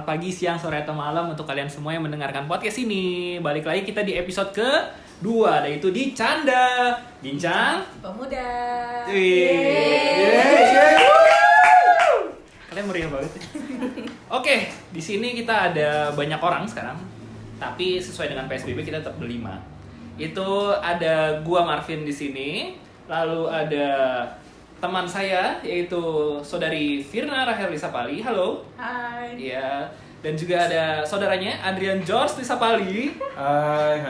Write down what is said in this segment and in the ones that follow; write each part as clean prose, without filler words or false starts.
selamat pagi, siang, sore, atau malam untuk kalian semua yang mendengarkan podcast ini. Balik lagi kita di episode ke-2, yaitu di Canda Bincang Pemuda. Kalian meriah banget. Oke, di sini kita ada banyak orang sekarang. Tapi sesuai dengan PSBB kita tetap berlima. Itu ada gua Marvin di sini, lalu ada teman saya yaitu saudari Firna Rahel Lisapali. Halo. Hai. Iya. Dan juga ada saudaranya Adrian George Lisapali. Hai.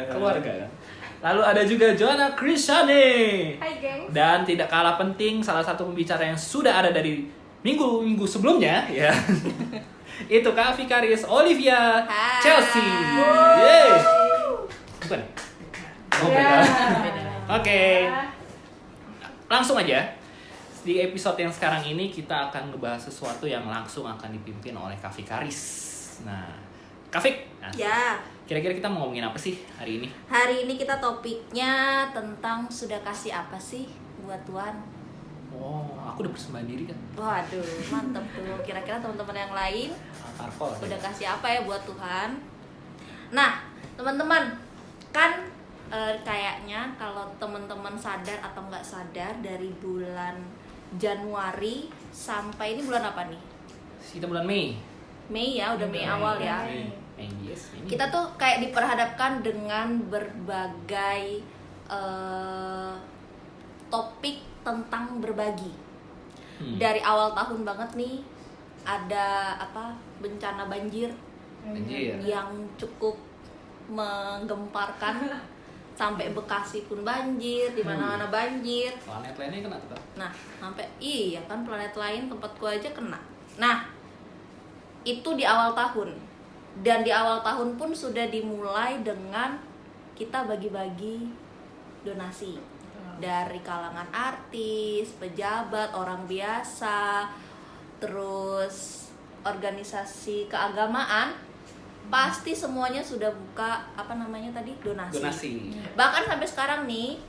Keluarga. Lalu ada juga Joanna Krisyani. Hai, geng. Dan tidak kalah penting, salah satu pembicara yang sudah ada dari minggu-minggu sebelumnya, ya. Itu Kak Vikaris Olivia Hai. Chelsea. Yeay. Bukan. Oh, beda. Beda. Oke. Langsung aja. Di episode yang sekarang ini kita akan ngebahas sesuatu yang langsung akan dipimpin oleh Kak Vikaris. Nah, Kak Vik, nah, Ya, kira-kira kita mau ngomongin apa sih hari ini? hari ini kita topiknya tentang sudah kasih apa sih buat Tuhan. Oh, aku udah persembahan diri kan? Waduh, mantep tuh. Kira-kira teman-teman yang lain Parpol. udah kasih apa ya buat Tuhan? Nah, teman-teman, kan kayaknya kalau teman-teman sadar atau nggak sadar, dari bulan Januari sampai ini bulan apa nih? Kita bulan Mei. Mei ya, udah Mei awal ya. Mei, yes. Mei. Kita tuh kayak diperhadapkan dengan berbagai topik tentang berbagi. Dari awal tahun banget nih ada bencana banjir Anjir. yang cukup menggemparkan. Sampai Bekasi pun banjir, di mana-mana banjir. Planet lainnya kena tuh, Kak. Nah, sampai iya kan planet lain tempatku aja kena. Nah, itu di awal tahun. Dan di awal tahun pun sudah dimulai dengan kita bagi-bagi donasi. Dari kalangan artis, pejabat, orang biasa, terus organisasi keagamaan, pasti semuanya sudah buka donasi. Bahkan sampai sekarang nih,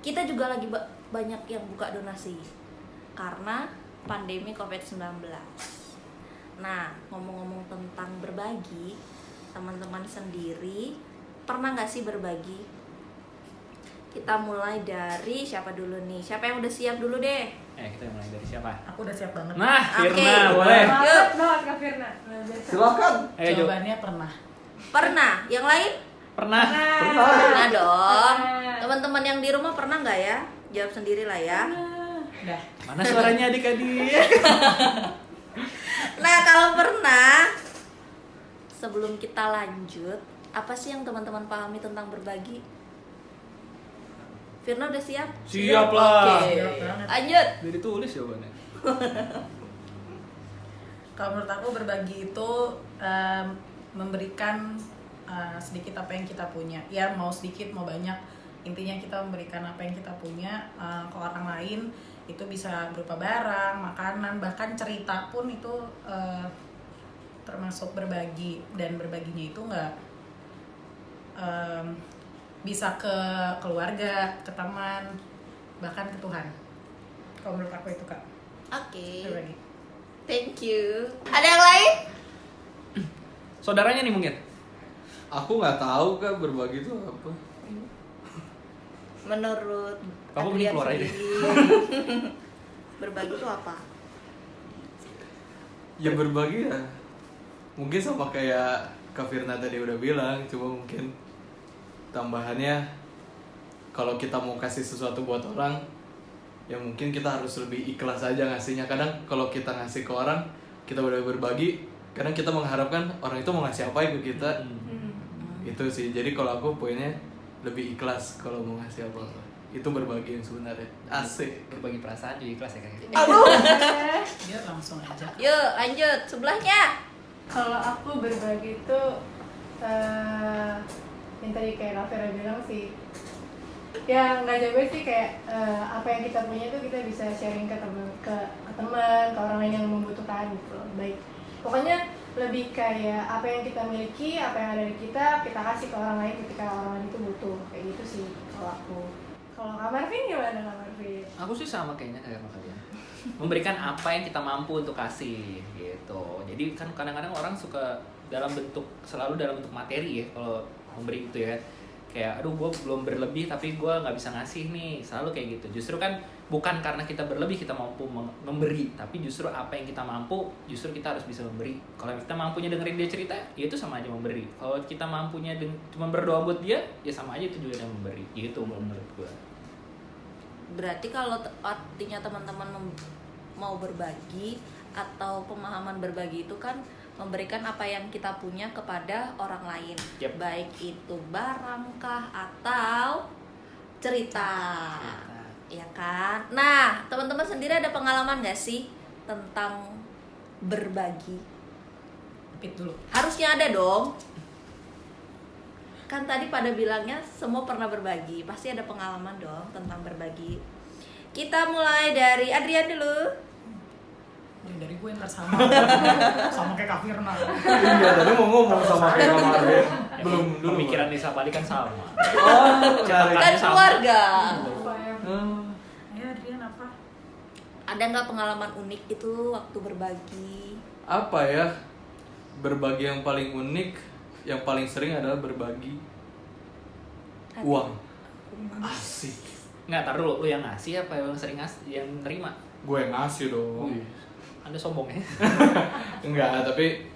kita juga lagi banyak yang buka donasi karena pandemi COVID-19. Nah, ngomong-ngomong tentang berbagi, teman-teman sendiri pernah nggak sih berbagi? Kita mulai dari siapa dulu nih? Siapa yang udah siap dulu deh? Kita mulai dari siapa? Aku udah siap banget. Nah, Oke. Firna, boleh. Yuk. Banget Kak Firna. Silakan. Ayo, Jo. Jawabannya pernah. Pernah. Yang lain? Pernah. Pernah dong. Teman-teman yang di rumah pernah nggak ya? Jawab sendiri lah ya. Udah. Mana suaranya adik-adik? Nah, kalau pernah, sebelum kita lanjut, apa sih yang teman-teman pahami tentang berbagi? Firna udah siap? Siap lah. Oke. Siap banget. Lanjut. Udah ditulis jawabannya. Kalau menurut aku berbagi itu memberikan sedikit apa yang kita punya. Ya mau sedikit mau banyak, intinya kita memberikan apa yang kita punya ke orang lain. Itu bisa berupa barang, makanan, bahkan cerita pun itu termasuk berbagi. Dan berbaginya itu nggak bisa ke keluarga, ke teman, bahkan ke Tuhan. Kalau menurut aku itu Kak, Oke. berbagi. Thank you. Ada yang lain? Saudaranya nih mungkin. Aku nggak tahu Kak berbagi itu apa. Menurut Kamu mending Adrian keluar aja. sendiri, berbagi itu apa? Ya berbagi ya. Mungkin sama kayak Kak Firna tadi udah bilang, cuma mungkin tambahannya kalau kita mau kasih sesuatu buat orang, ya mungkin kita harus lebih ikhlas aja ngasihnya. Kadang kalau kita ngasih ke orang, kita udah berbagi, kadang kita mengharapkan orang itu mau ngasih apa ke kita. Itu sih. Jadi kalau aku poinnya lebih ikhlas kalau mau ngasih apa-apa. Itu berbagi yang sebenarnya. Asik. Berbagi perasaan jadi kelas ya kayaknya. Dia langsung aja. Yuk, lanjut. Sebelahnya. Kalau aku berbagi itu yang tadi kayak Rafera bilang sih, ya nggak jauh sih, kayak apa yang kita punya itu kita bisa sharing ke teman, ke orang lain yang membutuhkan gitu loh. Baik, pokoknya lebih kayak apa yang kita miliki, apa yang ada di kita kasih ke orang lain ketika orang lain itu butuh, kayak gitu sih kalau aku. Kalau Kak Marvin gimana Kak Marvin? Aku sih sama kayaknya kayak sama kalian. Memberikan apa yang kita mampu untuk kasih gitu. Jadi kan kadang-kadang orang suka selalu dalam bentuk materi ya kalau memberi itu ya. Kayak aduh gue belum berlebih tapi gue nggak bisa ngasih nih, selalu kayak gitu. Justru kan bukan karena kita berlebih kita mampu memberi, tapi justru apa yang kita mampu justru kita harus bisa memberi. Kalau kita mampunya dengerin dia cerita ya itu sama aja memberi. Kalau kita mampunya cuma berdoa buat dia ya sama aja itu juga yang memberi. Gitu menurut gue. Berarti kalau artinya teman-teman mau berbagi atau pemahaman berbagi itu kan memberikan apa yang kita punya kepada orang lain. Yep. Baik itu barangkah atau cerita. Ya kan? Nah, teman-teman sendiri ada pengalaman gak sih tentang berbagi? Pit dulu. Harusnya ada dong. Kan tadi pada bilangnya semua pernah berbagi. Pasti ada pengalaman dong tentang berbagi. Kita mulai dari Adrian dulu. Ya, dari gue ntar sama sama kayak Kak Firna. Iya, tadi mau ngomong sama kayak kemarin. Belum dulu. Pemikiran Nisa Pali kan sama. Oh, menarik. Kan keluarga. Ya Adrian apa? Ada nggak pengalaman unik itu waktu berbagi? Apa ya? Berbagi yang paling unik, yang paling sering adalah berbagi uang. Asik. Nggak, tar dulu, lu yang ngasih apa yang sering ngasih, yang nerima? Gue yang ngasih dong. Anda sombong ya? Enggak, tapi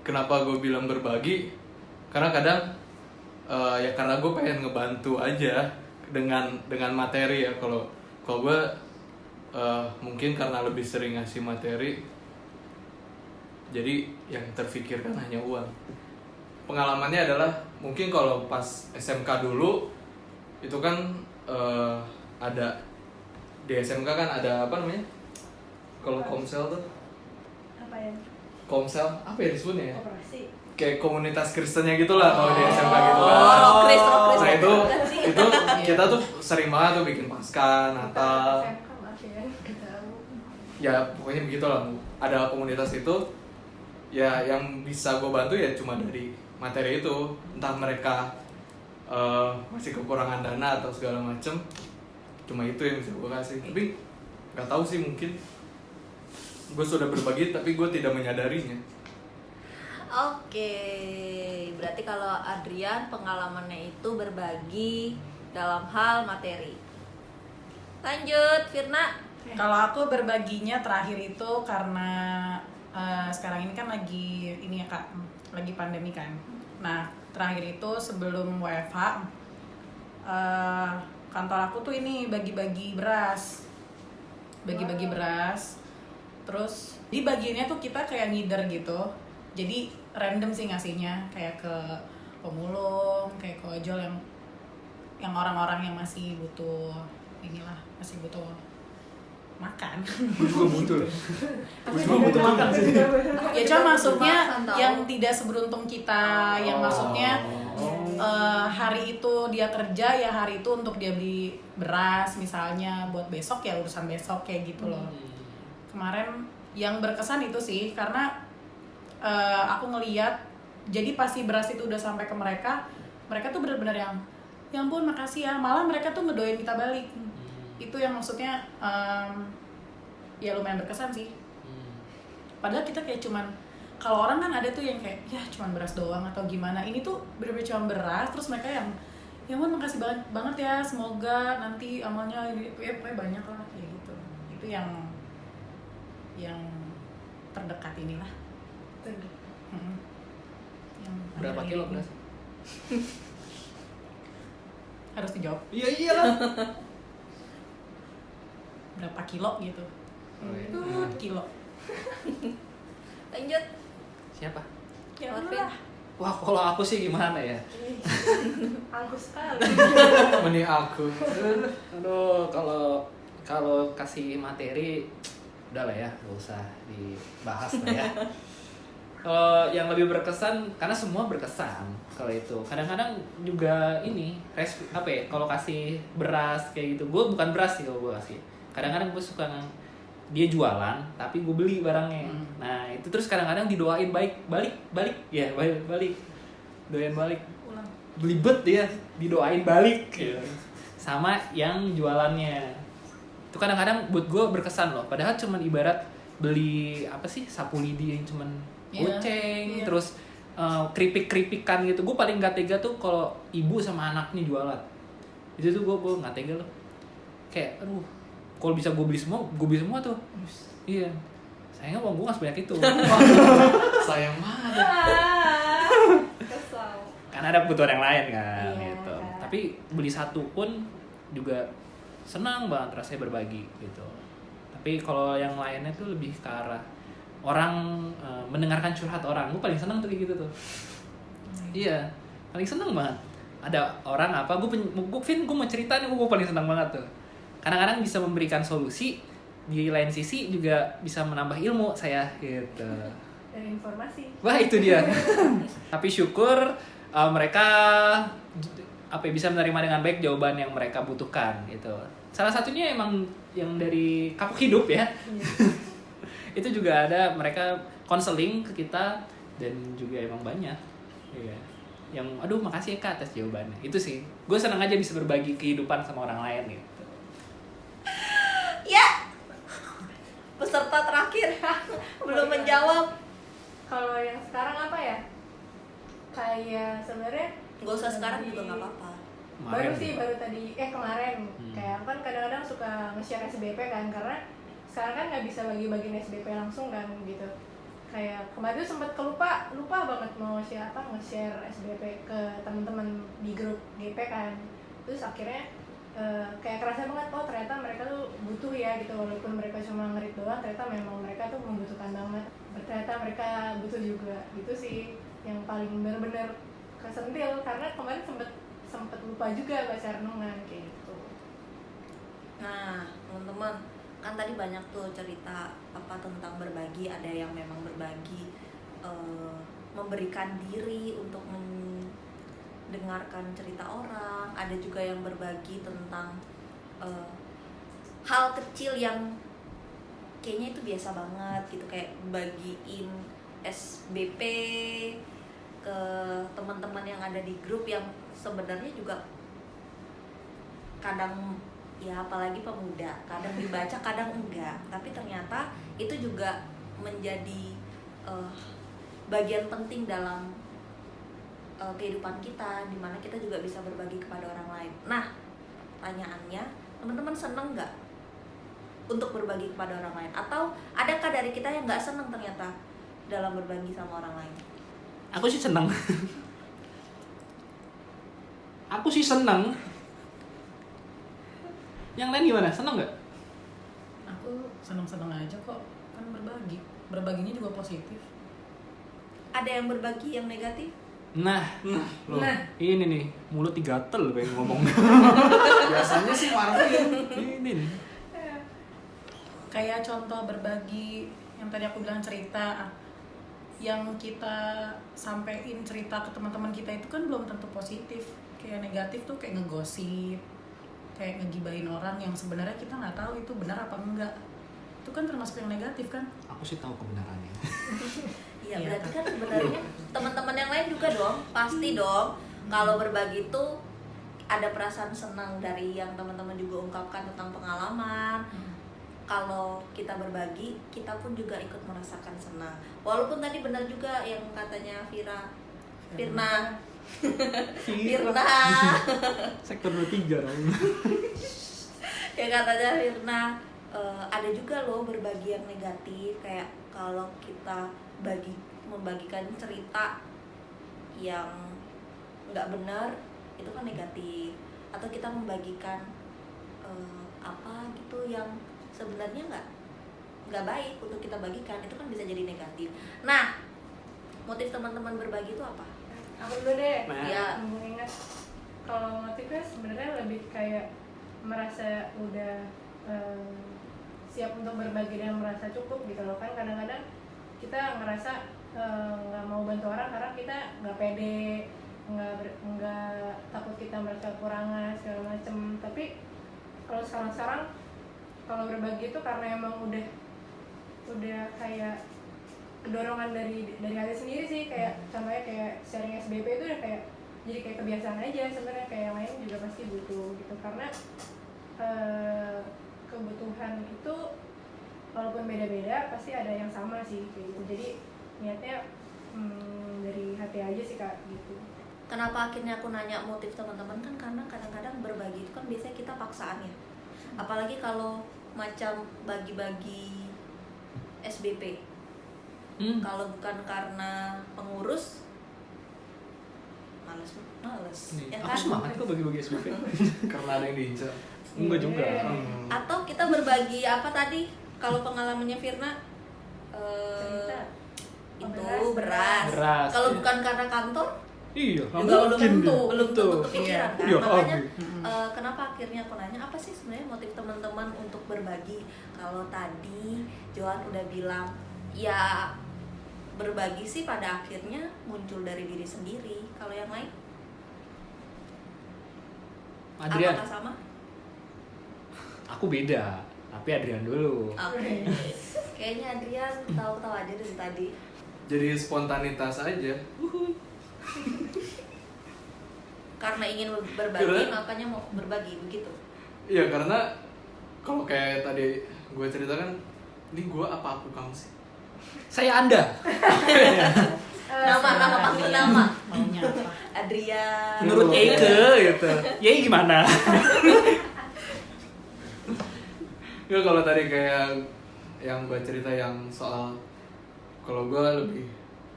kenapa gue bilang berbagi? Karena kadang ya karena gue pengen ngebantu aja dengan materi ya. Kalau gue mungkin karena lebih sering ngasih materi, jadi yang terfikirkan hanya uang. Pengalamannya adalah mungkin kalau pas SMK dulu itu kan ada di SMK kan ada apa namanya? Kalau Komsel tuh Apa ya? Komsel apa ya disebutnya ya? Operasi. Kayak komunitas Kristennya gitulah kalau di SMK gitu kan. Rockris. Nah itu kita tuh sering banget tuh bikin pasca, Natal. SMK maaf ya, nggak tahu. Ya pokoknya begitulah. Ada komunitas itu ya yang bisa gue bantu ya cuma dari materi itu. Entah mereka masih kekurangan dana atau segala macem, cuma itu yang bisa gue kasih. Tapi nggak tahu sih, mungkin gue sudah berbagi tapi gue tidak menyadarinya. Oke, berarti kalau Adrian pengalamannya itu berbagi dalam hal materi. Lanjut, Firna. Kalau aku berbaginya terakhir itu karena sekarang ini kan lagi ini ya Kak, lagi pandemi kan. Nah terakhir itu sebelum WFH kantor aku tuh ini bagi-bagi beras, beras. Terus dibagiinnya tuh kita kayak ngider gitu. Jadi random sih ngasihnya, kayak ke pemulung, kayak ke ojol yang orang-orang yang masih butuh inilah, masih butuh makan. Gue juga butuh. Gue juga butuh makan sih. Ya cuma maksudnya Makan, tau. yang tidak seberuntung kita, yang maksudnya hari itu dia kerja ya hari itu untuk dia beli beras misalnya buat besok ya urusan besok kayak gitu loh. Kemarin yang berkesan itu sih karena aku ngeliat jadi pasti beras itu udah sampai ke mereka tuh benar-benar yang ya ampun makasih ya, malah mereka tuh ngedoain kita balik. Itu yang maksudnya ya lumayan berkesan sih. Padahal kita kayak cuman, kalau orang kan ada tuh yang kayak ya cuman beras doang atau gimana, ini tuh bener-bener cuma beras terus mereka yang ya ampun makasih banget ya, semoga nanti amalnya ya pokoknya banyak lah kayak gitu. Itu yang terdekat inilah. Yang Berapa akhir-akhir kilo ini. beras? Harus dijawab Iya iyalah. berapa kilo gitu. Oh, iya. Kilo. Lanjut. Siapa? Ya Marvin. udah. Wah, kalau aku sih gimana ya? Angkus sekali. Mending aku. Aduh, kalau kasih materi udah lah ya, gak usah dibahas lah ya. Kalau yang lebih berkesan, karena semua berkesan kalau itu. Kadang-kadang juga ini, apa ya? Kalau kasih beras kayak gitu, gue bukan beras sih kalau gue kasih. Kadang-kadang gue suka dia jualan, tapi gue beli barangnya. Nah itu terus kadang-kadang didoain balik, ya balik, doain balik. Ulang. Belibet dia, didoain balik. Gitu. sama yang jualannya. Itu kadang-kadang buat gue berkesan loh. Padahal cuman ibarat beli apa sih, sapu lidi yang cuman goceng, terus keripik-keripikan gitu. Gue paling gak tega tuh kalau ibu sama anaknya jualan. Itu tuh gue gak tega loh. Kayak aduh, kalau bisa gue beli semua tuh. Iya. Sayangnya uang gue gak sebanyak itu. Sayang banget. Kesal. Karena ada kebutuhan yang lain kan Iya, gitu. kan. Tapi beli satu pun juga senang banget rasanya berbagi gitu. Tapi kalau yang lainnya tuh lebih ke arah orang mendengarkan curhat orang. Gue paling senang tuh kayak gitu tuh. Iya, paling senang banget. Ada orang apa, gue mau cerita nih, gue paling senang banget tuh. Kadang-kadang bisa memberikan solusi, di lain sisi juga bisa menambah ilmu saya gitu. Dan informasi. Wah itu dia. Tapi syukur mereka bisa menerima dengan baik jawaban yang mereka butuhkan gitu. Salah satunya emang yang dari Kapuk Hidup ya. Itu juga ada mereka konseling ke kita dan juga emang banyak. Iya. Yang aduh makasih ya Kak atas jawabannya. Itu sih. Gue senang aja bisa berbagi kehidupan sama orang lain gitu. Ya. Peserta terakhir belum menjawab. Kalau yang sekarang apa ya? Kayak sebenarnya Gak usah sekarang juga nggak apa-apa. baru tadi kemarin Hmm. kayak kan kadang-kadang suka nge-share SBP kan, karena sekarang kan nggak bisa bagi-bagiin SBP langsung kan gitu. Kayak kemarin tuh sempat lupa banget mau nge-share SBP ke teman-teman di grup GP kan. Terus akhirnya kayak kerasa banget, oh ternyata mereka tuh butuh ya gitu, walaupun mereka cuma ngerit doang, ternyata memang mereka tuh membutuhkan banget. Ternyata mereka butuh juga gitu sih, yang paling bener-bener kesentil, karena kemarin sempet lupa juga baca renungan kayak gitu. Nah, teman-teman, kan tadi banyak tuh cerita apa tentang berbagi. Ada yang memang berbagi memberikan diri untuk mendengarkan cerita orang. Ada juga yang berbagi tentang hal kecil yang kayaknya itu biasa banget gitu, kayak bagiin SBP ke teman-teman yang ada di grup yang sebenarnya juga kadang ya apalagi pemuda, kadang dibaca kadang enggak, tapi ternyata itu juga menjadi bagian penting dalam kehidupan kita, dimana kita juga bisa berbagi kepada orang lain. Nah, pertanyaannya, teman-teman seneng nggak untuk berbagi kepada orang lain? Atau adakah dari kita yang nggak seneng ternyata dalam berbagi sama orang lain? Aku sih senang. Aku sih senang. Yang lain gimana? Senang nggak? Aku seneng-seneng aja kok, kan berbagi. Berbaginya juga positif. Ada yang berbagi yang negatif? Nah, loh, ini nih mulut digatel pengen ngomong. Biasanya sih Marvin. Ini nih. Kayak contoh berbagi yang tadi aku bilang cerita, yang kita sampein cerita ke teman-teman kita itu kan belum tentu positif. Kayak negatif tuh kayak ngegosip, kayak ngegibahin orang yang sebenarnya kita nggak tahu itu benar apa enggak. Itu kan termasuk yang negatif kan? Aku sih tahu kebenarannya. Iya, Iya, berarti kan sebenarnya teman-teman yang lain juga dong, pasti dong. Kalau berbagi itu ada perasaan senang dari yang teman-teman juga ungkapkan tentang pengalaman. Kalau kita berbagi, kita pun juga ikut merasakan senang. Walaupun tadi benar juga yang katanya Firna. Sektor 23 dong. Ya katanya Firna, ada juga loh berbagi yang negatif, kayak kalau kita membagikan cerita yang nggak benar itu kan negatif, atau kita membagikan apa gitu yang sebenarnya nggak baik untuk kita bagikan, itu kan bisa jadi negatif. Nah, motif teman-teman berbagi itu apa? Aku dulu deh. Nah. Ya, Mengingat kalau motifnya sebenarnya lebih kayak merasa udah siap untuk berbagi dan merasa cukup gitu loh. Kan kadang-kadang kita ngerasa nggak mau bantu orang karena kita nggak pede, nggak takut kita merasa kekurangan segala macem. Tapi kalau sekarang kalau berbagi itu karena emang udah kayak dorongan dari hati sendiri sih, kayak contohnya kayak sharing SBP itu udah kayak jadi kayak kebiasaan aja sebenarnya, kayak yang lain juga pasti butuh gitu, karena kebutuhan itu walaupun beda-beda pasti ada yang sama sih kayak gitu. Jadi niatnya dari hati aja sih Kak gitu. Kenapa akhirnya aku nanya motif teman-teman, kan karena kadang-kadang berbagi itu kan biasanya kita paksaan ya. Apalagi kalau macam bagi-bagi SBP. Kalau bukan karena pengurus, males. Ya Aku kan? semangat kok bagi-bagi SPP. Karena ada yang diincar. Enggak juga. Atau kita berbagi apa tadi? Kalau pengalamannya Firna, Cerita. itu beras. Beras, Kalau ya. bukan karena kantor, Iya, nggak Juga mungkin belum deh. tentu kepikiran kan. Iya, Makanya oke. kenapa akhirnya aku nanya apa sih sebenarnya motif teman-teman untuk berbagi? Kalau tadi Johan udah bilang ya berbagi sih pada akhirnya muncul dari diri sendiri. Kalau yang lain Adrian, apakah sama? aku beda. Tapi Adrian dulu. Oke. Kayaknya Adrian tahu-tahu aja dari tadi. Jadi spontanitas aja. Karena ingin berbagi Keren. makanya mau berbagi begitu. Iya, karena kalau kayak tadi gue ceritakan, ini gue apa aku kamu sih? Saya Anda. Nama panggung nama. Maunya apa? Adrian. Menurut Eike gitu. Yei gimana? Enggak, kalau tadi kayak yang gue cerita yang soal, kalau gue lebih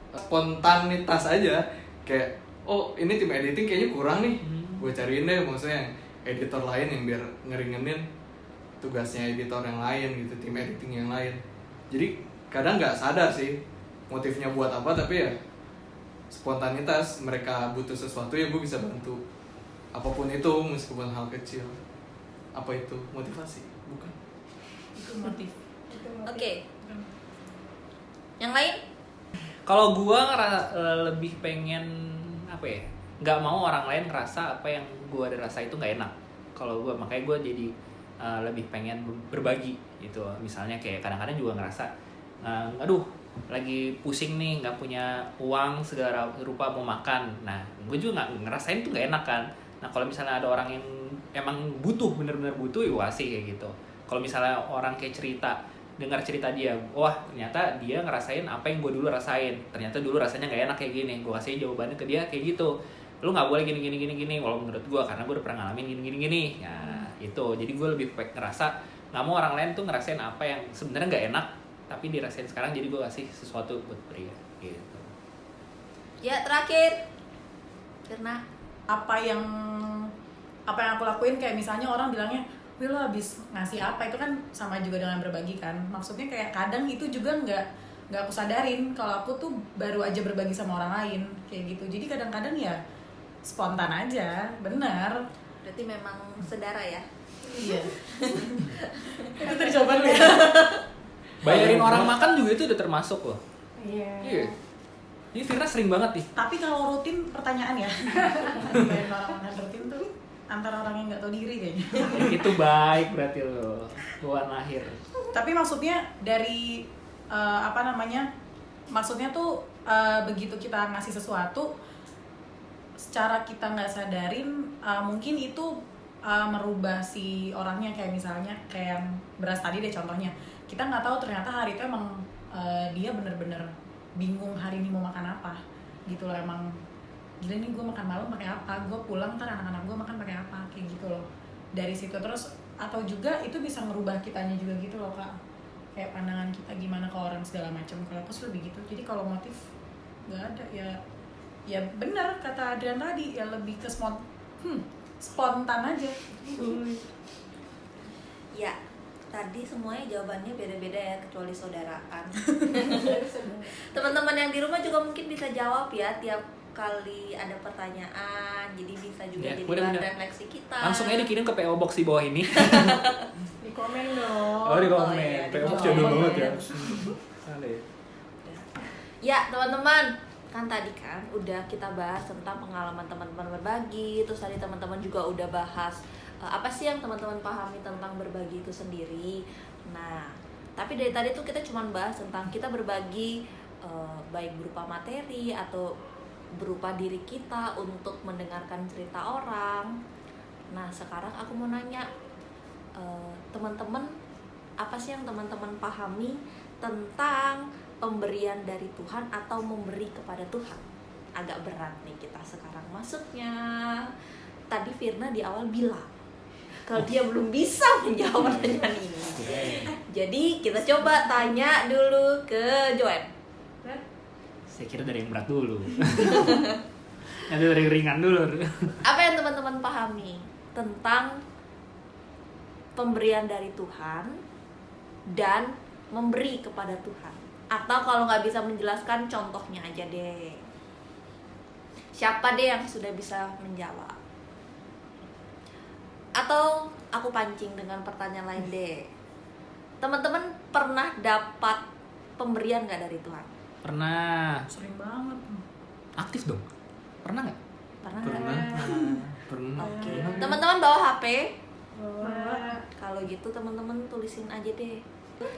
spontanitas aja, kayak oh ini tim editing kayaknya kurang nih, gue cariin deh maksudnya editor lain yang biar ngeringenin tugasnya editor yang lain gitu, tim editing yang lain. Jadi kadang nggak sadar sih motifnya buat apa, tapi ya spontanitas, mereka butuh sesuatu ya gue bisa bantu apapun itu, meskipun hal kecil. Apa itu motivasi? Bukan. Itu motif. Oke. Yang lain? Kalau gua lebih pengen apa ya? Nggak mau orang lain ngerasa apa yang gua ada rasa itu nggak enak. Kalau gua makanya gua jadi lebih pengen berbagi gitu. Misalnya kayak kadang-kadang juga ngerasa, aduh lagi pusing nih, nggak punya uang segala rupa mau makan. Nah, gue juga nggak ngerasain tuh nggak enak kan. Nah, kalau misalnya ada orang yang emang butuh, bener-bener butuh, ya sih kayak gitu. Kalau misalnya orang kayak cerita, dengar cerita dia, wah ternyata dia ngerasain apa yang gue dulu rasain. Ternyata dulu rasanya nggak enak kayak gini. Gue kasih jawabannya ke dia kayak gitu. Lu nggak boleh gini. Walau menurut gue, karena gue udah pernah ngalamin gini. Ya itu. Jadi gue lebih ngerasa nggak mau orang lain tuh ngerasain apa yang sebenarnya nggak enak, tapi dirasain sekarang. Jadi gue kasih sesuatu buat pria gitu. Ya terakhir, Firna. Apa yang aku lakuin, kayak misalnya orang bilangnya, wih lo habis ngasih apa, itu kan sama juga dengan berbagi kan. Maksudnya kayak kadang itu juga nggak aku sadarin kalau aku tuh baru aja berbagi sama orang lain kayak gitu. Jadi kadang-kadang ya spontan aja, bener. Berarti memang sedara ya. Iya. Itu tadi jawaban lu ya. Bayarin orang makan juga itu udah termasuk loh. Iya. Ini Firna sering banget nih. Tapi kalau rutin pertanyaan ya. Bayarin orang makan rutin tuh antara orang yang nggak tahu diri kayaknya. Itu baik berarti lo. Bawaan lahir. Tapi maksudnya dari maksudnya tuh begitu kita ngasih sesuatu, secara kita nggak sadarin mungkin itu merubah si orangnya. Kayak misalnya kayak yang beras tadi deh contohnya, kita nggak tahu ternyata hari itu emang dia bener-bener bingung hari ini mau makan apa gitu loh. Emang gila nih gue makan malam pakai apa, gue pulang ntar anak-anak gue makan pakai apa, kayak gitu loh. Dari situ terus, atau juga itu bisa ngerubah kitanya juga gitu loh Kak, kayak pandangan kita gimana ke orang segala macam. Kalau aku sih lebih gitu. Jadi kalau motif nggak ada ya benar kata Adrian tadi, ya lebih ke spontan aja. Ya, tadi semuanya jawabannya beda-beda ya, kecuali saudaraan. Teman-teman yang di rumah juga mungkin bisa jawab ya tiap kali ada pertanyaan. Jadi bisa juga Ya, jadi udah. bahan refleksi kita. Langsung aja dikirim ke PO Box di bawah ini. Di komen dong. Oh, di Oh, komen. iya, di PO Box komen. jadul banget ya. Kali. Ya teman-teman, kan tadi kan udah kita bahas tentang pengalaman teman-teman berbagi. Terus tadi teman-teman juga udah bahas apa sih yang teman-teman pahami tentang berbagi itu sendiri. Nah, tapi dari tadi tuh kita cuma bahas tentang kita berbagi baik berupa materi atau berupa diri kita untuk mendengarkan cerita orang. Nah sekarang aku mau nanya, teman-teman, apa sih yang teman-teman pahami tentang pemberian dari Tuhan atau memberi kepada Tuhan? Agak berat nih kita sekarang masuknya. Tadi Firna di awal bilang kalau dia belum bisa menjawab pertanyaan ini. Jadi kita coba tanya dulu ke Joen. Saya kira dari yang berat dulu. Nanti dari yang ringan dulu. Apa yang teman-teman pahami tentang pemberian dari Tuhan dan memberi kepada Tuhan? Atau kalau nggak bisa menjelaskan, contohnya aja deh. Siapa deh yang sudah bisa menjawab? Atau aku pancing dengan pertanyaan lain deh. Teman-teman pernah dapat pemberian nggak dari Tuhan? Pernah. Sering banget. Aktif dong. Pernah nggak? Pernah. Pernah. Oke. Teman-teman bawa HP? Bawa. Kalau gitu teman-teman tulisin aja deh.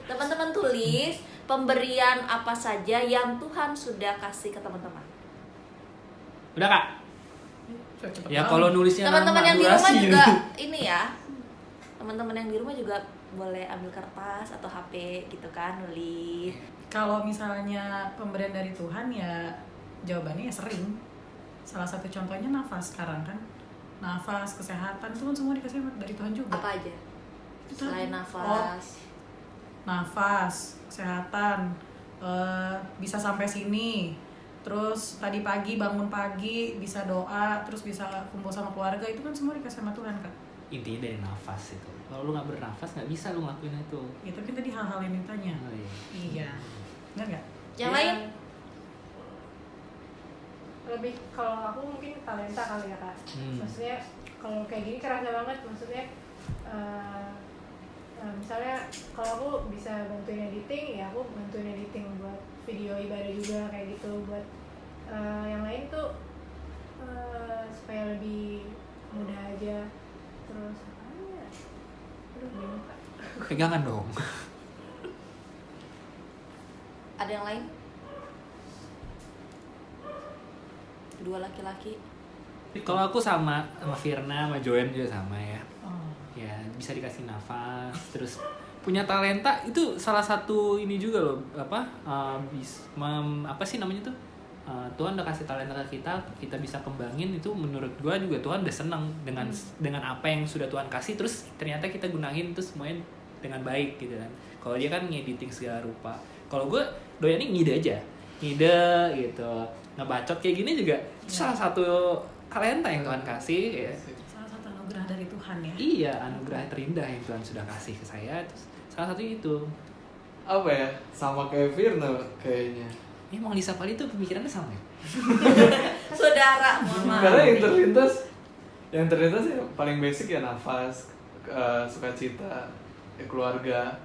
Teman-teman tulis pemberian apa saja yang Tuhan sudah kasih ke teman-teman. Udah Kak? Cepet Ya banget. kalau nulisnya Teman-teman nama, yang di rumah durasi. juga ini ya. Teman-teman yang di rumah juga boleh ambil kertas atau HP gitu kan, nulis. Kalau misalnya pemberian dari Tuhan ya jawabannya ya sering. Salah satu contohnya nafas sekarang kan. Nafas, kesehatan itu kan semua dikasih dari Tuhan juga. Apa aja? Itu Selain tadi. nafas. Nafas, kesehatan, bisa sampai sini. Terus tadi pagi bangun pagi bisa doa, terus bisa kumpul sama keluarga, itu kan semua dikasih sama Tuhan Kak. Intinya dari nafas itu. Kalau lu nggak bernafas nggak bisa lu ngelakuin itu. Ya tapi kan tadi hal-hal yang ditanya. Oh, iya. Iya. Benar nggak? Yang Ya, lain? lebih kalau aku mungkin talenta kali ya Kak. Maksudnya kalau kayak gini kerasa banget, maksudnya misalnya kalau aku bisa bantuin editing, ya aku bantuin editing buat video ibadah juga kayak gitu. Buat yang lain tuh supaya lebih mudah aja. Terus apa ya? Aduh bingung Kak. Pegangan dong. Ada yang lain? Dua laki-laki. Kalau aku sama Firna, sama Joen juga sama ya. Oh. Ya bisa dikasih nafas, terus punya talenta itu salah satu ini juga loh, apa apa sih namanya tuh, Tuhan udah kasih talenta ke kita bisa kembangin, itu menurut gua juga Tuhan udah senang dengan apa yang sudah Tuhan kasih, terus ternyata kita gunain itu semuanya dengan baik gitu kan. Kalau dia kan ngediting segala rupa, kalau gua doyannya ngide aja, ngide gitu, ngebacot kayak gini juga itu salah satu talenta yang Tuhan kasih ya. Salah satu anugerah dari Tuhan ya. Iya, anugerah terindah yang Tuhan sudah kasih ke saya. Terus salah satu itu. Apa ya? Sama kayak Firna kayaknya. Ini Mang Lisa Pali itu pemikirannya sama ya? Saudara, mohon maaf. Karena yang terlintas ya paling basic ya nafas, sukacita, keluarga.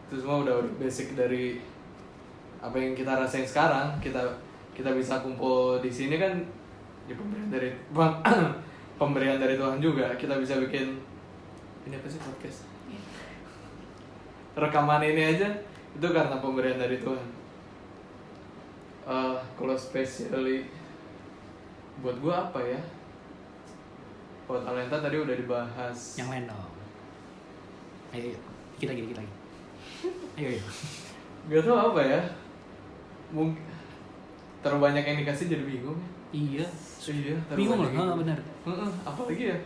Itu semua udah basic dari apa yang kita rasain sekarang. Kita bisa kumpul di sini kan ya pemberian dari Tuhan juga. Kita bisa bikin ini apa sih, podcast, rekaman ini aja itu karena pemberian dari Tuhan. Kalau especially buat gua apa ya, kalau talenta tadi udah dibahas. Yang lain dong. Ayo, dikit lagi. Ayo. Gak tau apa ya, mungkin terlalu banyak yang dikasih jadi bingung. Iya. Iya, terlalu Bingung loh, banyak yang- benar. Apalagi ya,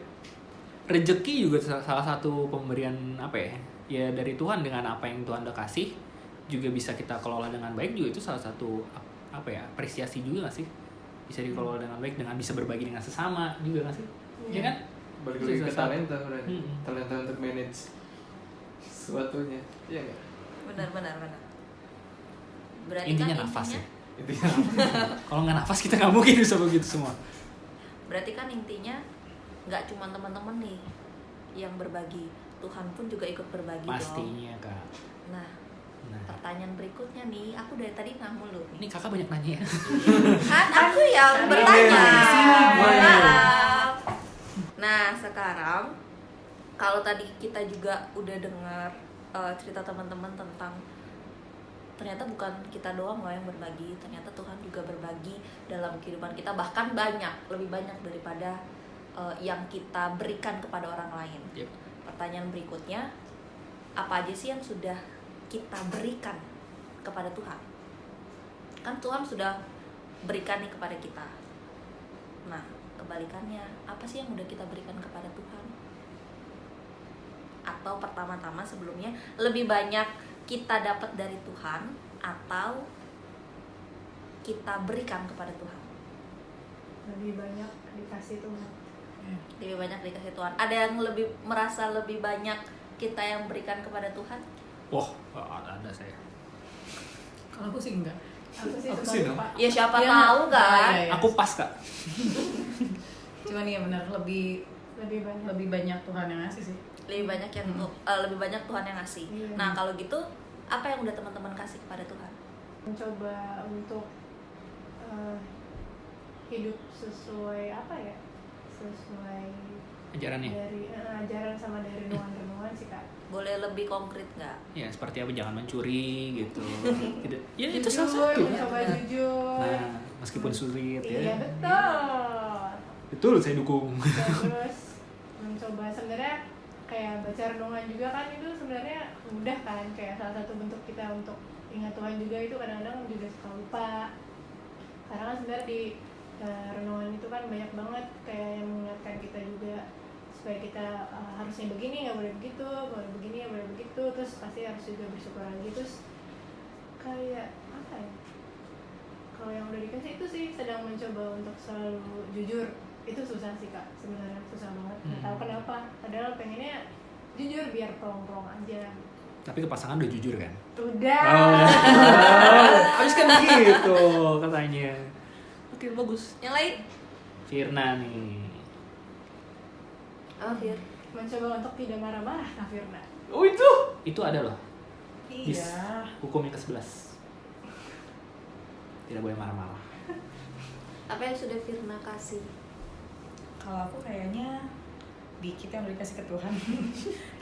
Rezeki juga salah satu pemberian apa ya? Ya dari Tuhan, dengan apa yang Tuhan udah kasih juga bisa kita kelola dengan baik, juga itu salah satu apa ya, apresiasi juga gak sih? Bisa dikelola dengan baik, dengan bisa berbagi dengan sesama juga gak sih? Iya kan? balik Itu lagi ke salah satu. talenta berarti. Mm-mm. Talenta untuk manage sesuatunya. Iya nggak? Benar. Berarti Intinya kan nafas ya. Intinya Kalau nggak nafas kita nggak mungkin bisa begitu semua. Berarti kan intinya nggak cuma teman-teman nih yang berbagi, Tuhan pun juga ikut berbagi dong. Pastinya Kak. Nah, Nah, pertanyaan berikutnya nih, aku dari tadi nggak mulu ini nih. kakak banyak nanya ya. Kan aku yang Kan bertanya. di sini, Mohon Boy. maaf. Nah, sekarang kalau tadi kita juga udah dengar cerita teman-teman tentang ternyata bukan kita doang loh yang berbagi, ternyata Tuhan juga berbagi dalam kehidupan kita, bahkan lebih banyak daripada yang kita berikan kepada orang lain. Yep. Pertanyaan berikutnya, apa aja sih yang sudah kita berikan kepada Tuhan? Kan Tuhan sudah berikan nih kepada kita. Nah, kebalikannya, apa sih yang udah kita berikan kepada Tuhan? Atau pertama-tama sebelumnya, lebih banyak kita dapat dari Tuhan atau kita berikan kepada Tuhan? Lebih banyak dikasih Tuhan. Lebih banyak dikasih Tuhan. Ada yang merasa lebih banyak kita yang berikan kepada Tuhan? Wah, ada saya. Kalau aku sih enggak. Aku sih Aku suka sih, no. lupa. Ya siapa Ya, tahu kan. iya, iya. Aku pas Kak. Cuman ya benar lebih Lebih banyak. banyak Tuhan yang ngasih sih. Lebih banyak lebih banyak Tuhan yang ngasih. Iya. Nah, kalau gitu apa yang udah teman-teman kasih kepada Tuhan? Mencoba untuk hidup sesuai apa ya? Sesuai Ajarannya. dari ajaran sama dari renungan-renungan sih Kak. Boleh lebih konkret nggak? Ya, seperti apa, jangan mencuri gitu. Tidak. Ya itu Jujur, salah satu. mencoba jujur. Nah, meskipun sulit Iya ya. betul. Betul, saya dukung. Dan terus mencoba sebenarnya kayak baca renungan juga kan itu sebenarnya mudah kan, kayak salah satu bentuk kita untuk ingat Tuhan juga. Itu kadang-kadang juga suka lupa karena kan sebenarnya di renungan itu kan banyak banget kayak yang mengingatkan kita juga supaya kita harusnya begini, nggak boleh begitu, boleh begini, nggak boleh begitu, terus pasti harus juga bersyukur lagi. Terus kayak apa ya, kalau yang udah dikasih itu sih sedang mencoba untuk selalu jujur. Itu susah sih Kak, sebenarnya susah banget, nggak tahu kenapa, padahal pengennya jujur biar plong-plong aja. Tapi ke pasangan udah jujur kan? Udah. Habis kan gitu katanya. Oke, bagus. Yang lain? Firna nih. Fir. Mencoba untuk tidak marah-marah, Kak Firna. Oh itu. Itu ada loh. Iya. Hukum yang ke-11. Tidak boleh marah-marah. Apa yang sudah Firna kasih? Kalau aku kayaknya dikit yang udah dikasih ke Tuhan.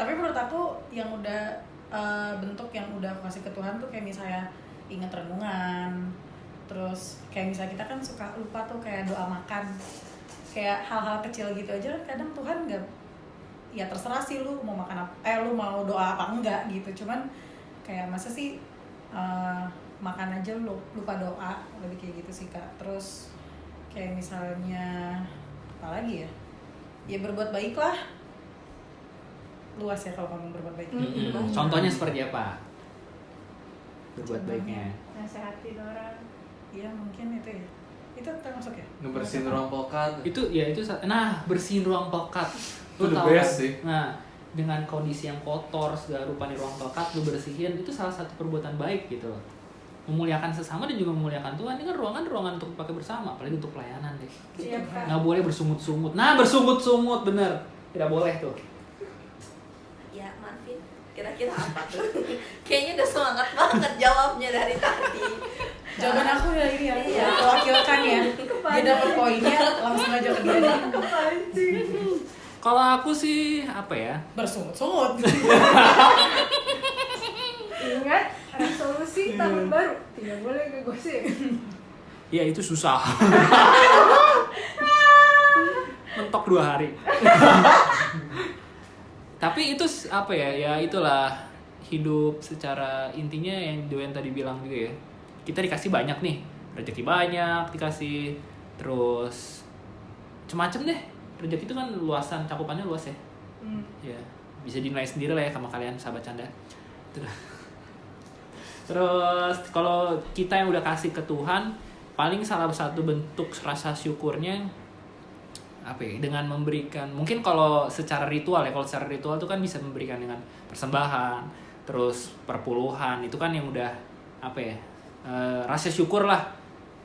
Tapi menurut aku yang udah bentuk yang udah aku kasih ke Tuhan tuh kayak misalnya ingat renungan. Terus kayak misalnya kita kan suka lupa tuh kayak doa makan. Kayak hal-hal kecil gitu aja kadang Tuhan nggak, ya terserah sih lu mau makan apa, lu mau doa apa enggak gitu. Cuman kayak masa sih makan aja lu lupa doa, lebih kayak gitu sih Kak. Terus kayak misalnya apa lagi ya? Ya berbuat baik lah. Luas ya kalau ngomong berbuat baik. Contohnya seperti apa? Berbuat baiknya. Nasehatin orang. Iya mungkin itu ya. Itu termasuk ya? Ngebersihin ruang pokat. Itu ya itu nah, bersihin ruang pekat. Itu the tahu best kan? sih. Nah, dengan kondisi yang kotor segala rupa di ruang pekat lu bersihin, itu salah satu perbuatan baik gitu loh. Memuliakan sesama dan juga memuliakan Tuhan. Ini kan ruangan untuk dipakai bersama, apalagi untuk pelayanan deh. Siap Kak. Nggak boleh bersungut-sungut. Nah, bersungut-sungut bener. Tidak boleh tuh. Ya, Marvin. Kira-kira apa tuh? Kayaknya udah semangat banget jawabnya dari tadi. Jawaban aku ya ini ya, Iya. mewakilkan ya. Dia dapat poinnya langsung aja ke dia. Kalau aku sih apa ya? Bersungut-sungut. Ingat resolusi tahun baru tidak boleh ngegosip. Ya itu susah. Mentok 2 hari. Tapi itu apa ya? Ya itulah hidup secara intinya yang Doyan tadi bilang juga ya. Kita dikasih banyak nih, rezeki banyak dikasih, terus macem-macem deh. Rezeki itu kan luasan, cakupannya luas ya. Ya bisa dinilai sendiri lah ya sama kalian sahabat canda. Terus kalau kita yang udah kasih ke Tuhan, paling salah satu bentuk rasa syukurnya apa ya, dengan memberikan, mungkin kalau secara ritual ya, kalau secara ritual itu kan bisa memberikan dengan persembahan, terus perpuluhan, itu kan yang udah apa ya, rasa syukur lah.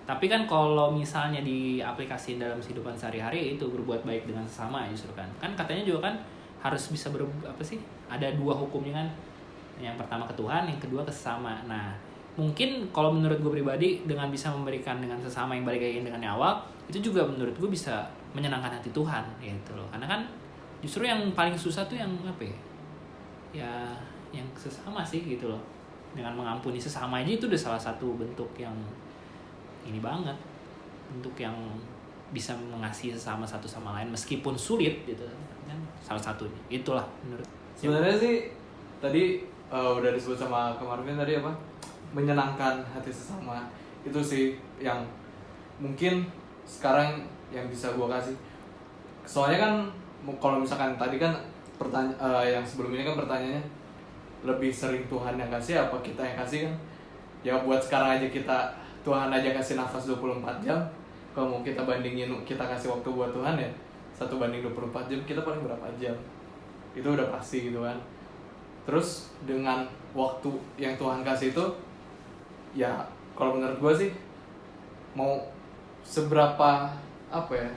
Tapi kan kalau misalnya diaplikasikan dalam kehidupan sehari-hari, itu berbuat baik dengan sesama justru kan katanya juga kan harus bisa apa sih, ada 2 hukumnya kan, yang pertama ke Tuhan, yang kedua ke sesama. Nah mungkin kalau menurut gue pribadi, dengan bisa memberikan dengan sesama yang balik lagi dengan nyawa, itu juga menurut gue bisa menyenangkan hati Tuhan gitu loh. Karena kan justru yang paling susah tuh yang apa ya, ya yang sesama sih gitu loh. dengan mengampuni sesama aja itu udah salah satu bentuk yang ini banget, bentuk yang bisa mengasihi sesama satu sama lain meskipun sulit gitu kan, salah satunya itulah menurut Sebenarnya sih tadi udah disebut sama Kak Marvin tadi apa, menyenangkan hati sesama, itu sih yang mungkin sekarang yang bisa gue kasih. Soalnya kan kalau misalkan tadi kan yang sebelum ini kan pertanyaannya lebih sering Tuhan yang kasih apa kita yang kasih kan. Ya buat sekarang aja Tuhan aja kasih nafas 24 jam. Kalau mau kita bandingin kita kasih waktu buat Tuhan ya 1:24 jam, kita paling berapa jam? Itu udah pasti gitu kan. Terus dengan waktu yang Tuhan kasih itu, ya kalau menurut gue sih mau seberapa apa ya,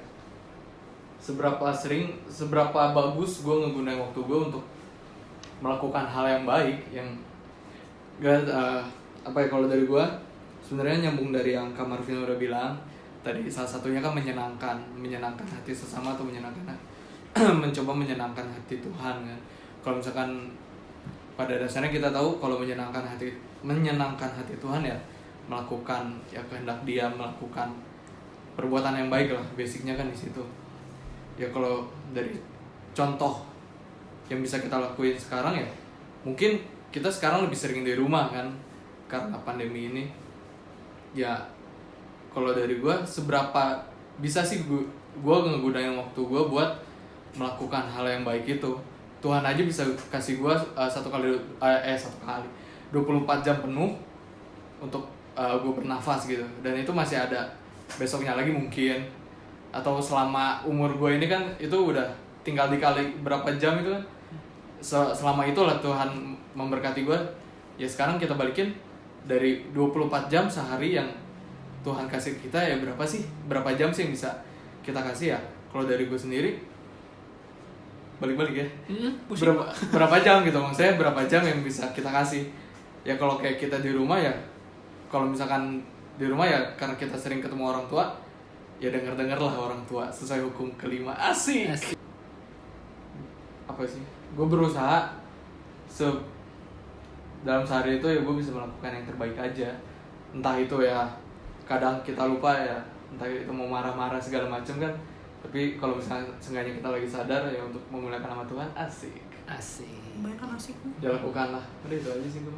seberapa sering, seberapa bagus gue ngegunain waktu gue untuk melakukan hal yang baik, yang gak apa ya, kalau dari gue sebenarnya nyambung dari yang Kak Marvin udah bilang tadi, salah satunya kan menyenangkan hati sesama atau mencoba menyenangkan hati Tuhan kan. Kalau misalkan pada dasarnya kita tahu kalau menyenangkan hati Tuhan ya melakukan ya kehendak Dia, melakukan perbuatan yang baik lah, basicnya kan di situ. Ya kalau dari contoh yang bisa kita lakuin sekarang ya mungkin kita sekarang lebih sering di rumah kan karena pandemi ini. Ya kalau dari gue seberapa bisa sih gue ngegunain waktu gue buat melakukan hal yang baik itu. Tuhan aja bisa kasih gue 24 jam penuh untuk gue bernafas gitu, dan itu masih ada besoknya lagi mungkin, atau selama umur gue ini kan itu udah tinggal dikali berapa jam itu kan. Selama itulah Tuhan memberkati gue. Ya sekarang kita balikin dari 24 jam sehari yang Tuhan kasih kita, ya berapa jam sih yang bisa kita kasih ya. Kalau dari gue sendiri balik-balik ya, berapa jam gitu, maksudnya berapa jam yang bisa kita kasih. Ya kalau kayak kita di rumah ya, kalau misalkan di rumah ya karena kita sering ketemu orang tua, ya denger lah orang tua sesuai hukum kelima. Asik. Apa sih, gue berusaha dalam sehari itu ya gue bisa melakukan yang terbaik aja. Entah itu ya kadang kita lupa ya, entah itu mau marah-marah segala macam kan, tapi kalau misalnya seenggaknya kita lagi sadar ya untuk memuliakan nama Tuhan. Asik Kebanyakan asik. dilakukan lah, udah itu aja sih gue.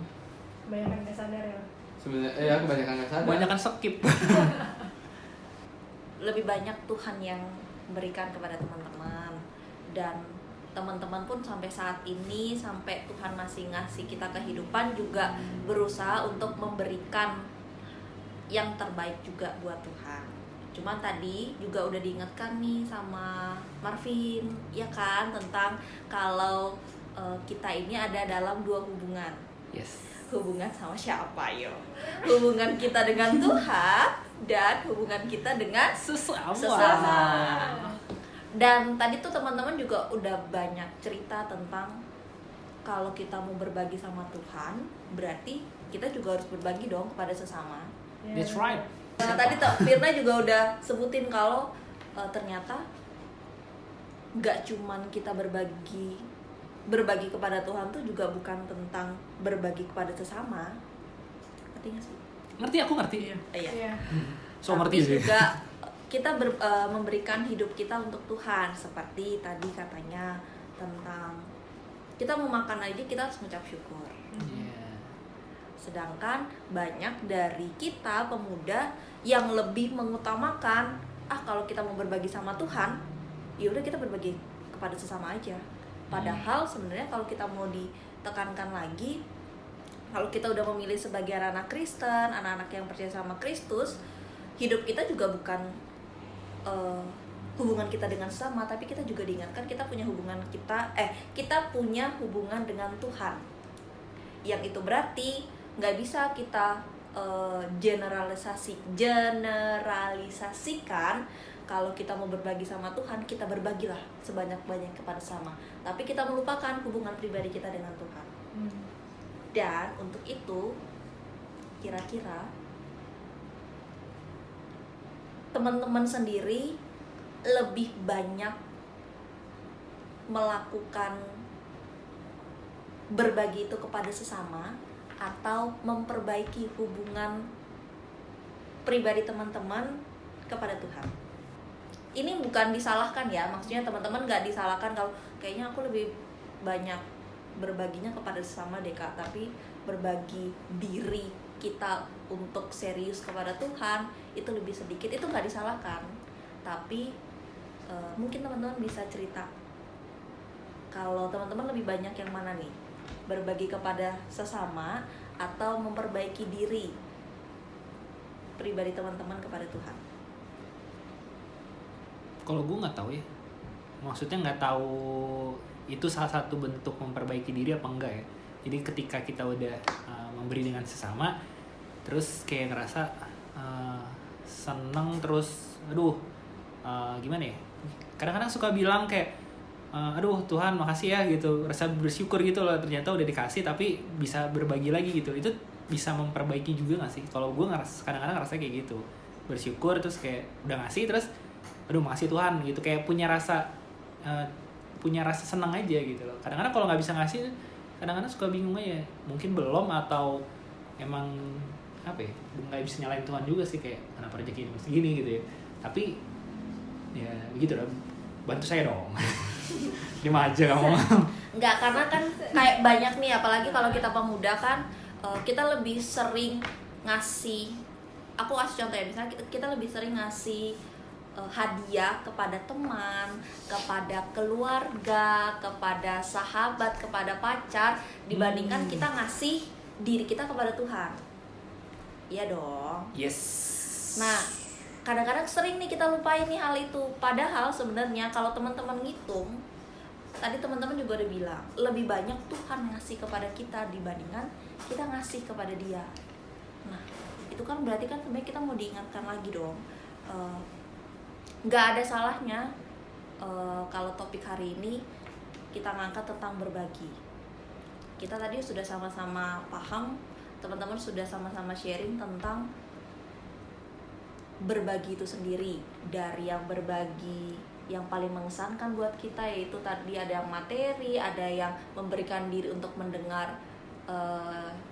Kebanyakan gak sadar ya. Sebenarnya ya kebanyakan nggak sadar, kebanyakan skip. Lebih banyak Tuhan yang berikan kepada teman-teman, dan teman-teman pun sampai saat ini, sampai Tuhan masih ngasih kita kehidupan, juga berusaha untuk memberikan yang terbaik juga buat Tuhan. Cuma tadi juga udah diingatkan nih sama Marvin, ya kan, tentang kalau kita ini ada dalam dua hubungan. Yes. Hubungan sama siapa yo? Hubungan kita dengan Tuhan dan hubungan kita dengan sesama. Dan tadi tuh teman-teman juga udah banyak cerita tentang kalau kita mau berbagi sama Tuhan, berarti kita juga harus berbagi dong kepada sesama. That's right. Nah, tadi tuh Firna juga udah sebutin kalau ternyata nggak cuman kita berbagi kepada Tuhan tuh juga bukan tentang berbagi kepada sesama. Ngerti nggak sih? Ngerti, aku ngerti. Iya. Iya. So Tapi ngerti sih. juga kita memberikan hidup kita untuk Tuhan, seperti tadi katanya tentang kita mau makan aja kita harus mengucap syukur. Yeah. Sedangkan banyak dari kita pemuda yang lebih mengutamakan kalau kita mau berbagi sama Tuhan, ya udah kita berbagi kepada sesama aja. Padahal sebenarnya kalau kita mau ditekankan lagi, kalau kita udah memilih sebagai anak Kristen, anak-anak yang percaya sama Kristus, hidup kita juga bukan hubungan kita dengan sesama, tapi kita juga diingatkan kita punya hubungan kita punya hubungan dengan Tuhan. Yang itu berarti nggak bisa kita generalisasikan kalau kita mau berbagi sama Tuhan, kita berbagilah sebanyak-banyak kepada sesama, tapi kita melupakan hubungan pribadi kita dengan Tuhan. Dan untuk itu kira-kira teman-teman sendiri lebih banyak melakukan berbagi itu kepada sesama atau memperbaiki hubungan pribadi teman-teman kepada Tuhan. Ini bukan disalahkan ya, maksudnya teman-teman nggak disalahkan kalau kayaknya aku lebih banyak berbaginya kepada sesama deh Kak, tapi berbagi diri kita untuk serius kepada Tuhan itu lebih sedikit, itu nggak disalahkan. Tapi mungkin teman-teman bisa cerita kalau teman-teman lebih banyak yang mana nih, berbagi kepada sesama atau memperbaiki diri pribadi teman-teman kepada Tuhan. Kalau gue nggak tahu ya, maksudnya nggak tahu itu salah satu bentuk memperbaiki diri apa enggak ya. Jadi ketika kita udah memberi dengan sesama, terus kayak ngerasa seneng, terus gimana ya, kadang-kadang suka bilang kayak aduh Tuhan makasih ya gitu, rasa bersyukur gitu loh, ternyata udah dikasih tapi bisa berbagi lagi gitu. Itu bisa memperbaiki juga nggak sih? Kalau gue kadang-kadang ngerasa kayak gitu, bersyukur terus kayak udah ngasih terus aduh makasih Tuhan gitu, kayak punya rasa senang aja gitu loh. Kadang-kadang kalau nggak bisa ngasih, kadang-kadang suka bingung aja, mungkin belum atau emang apa ya, nggak bisa nyalain Tuhan juga sih, kayak kenapa rezeki ini segini gitu ya. Tapi ya begitu lah, bantu saya dong. Lima aja kamu. Enggak, karena kan kayak banyak nih, apalagi kalau kita pemuda kan, kita lebih sering ngasih. Aku kasih contoh ya, misalnya kita lebih sering ngasih hadiah kepada teman, kepada keluarga, kepada sahabat, kepada pacar, dibandingkan kita ngasih diri kita kepada Tuhan. Iya dong. Yes. Nah, kadang-kadang sering nih kita lupain nih hal itu. Padahal sebenarnya kalau teman-teman ngitung, tadi teman-teman juga udah bilang, lebih banyak Tuhan ngasih kepada kita dibandingkan kita ngasih kepada Dia. Nah, itu kan berarti kan sebenarnya kita mau diingatkan lagi dong. Nggak ada salahnya kalau topik hari ini kita ngangkat tentang berbagi. Kita tadi sudah sama-sama paham, teman-teman sudah sama-sama sharing tentang berbagi itu sendiri. Dari yang berbagi yang paling mengesankan buat kita, yaitu tadi ada yang materi, ada yang memberikan diri untuk mendengar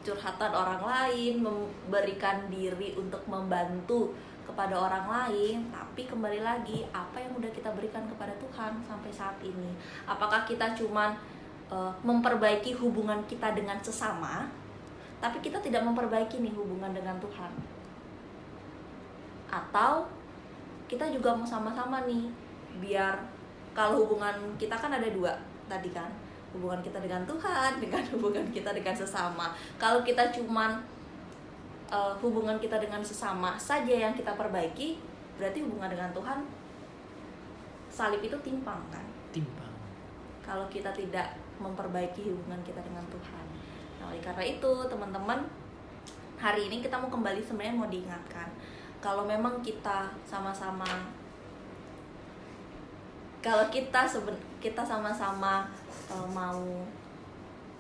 curhatan orang lain, memberikan diri untuk membantu kepada orang lain. Tapi kembali lagi, apa yang udah kita berikan kepada Tuhan sampai saat ini? Apakah kita cuman memperbaiki hubungan kita dengan sesama, tapi kita tidak memperbaiki nih hubungan dengan Tuhan? Atau kita juga mau sama-sama nih, biar kalau hubungan kita kan ada dua tadi kan, hubungan kita dengan Tuhan dengan hubungan kita dengan sesama. Kalau kita cuman hubungan kita dengan sesama saja yang kita perbaiki, berarti hubungan dengan Tuhan salib itu timpang kan? Timpang. Kalau kita tidak memperbaiki hubungan kita dengan Tuhan. Nah, oleh karena itu teman-teman, hari ini kita mau kembali sebenarnya mau diingatkan, kalau memang kita sama-sama, kalau kita sama-sama mau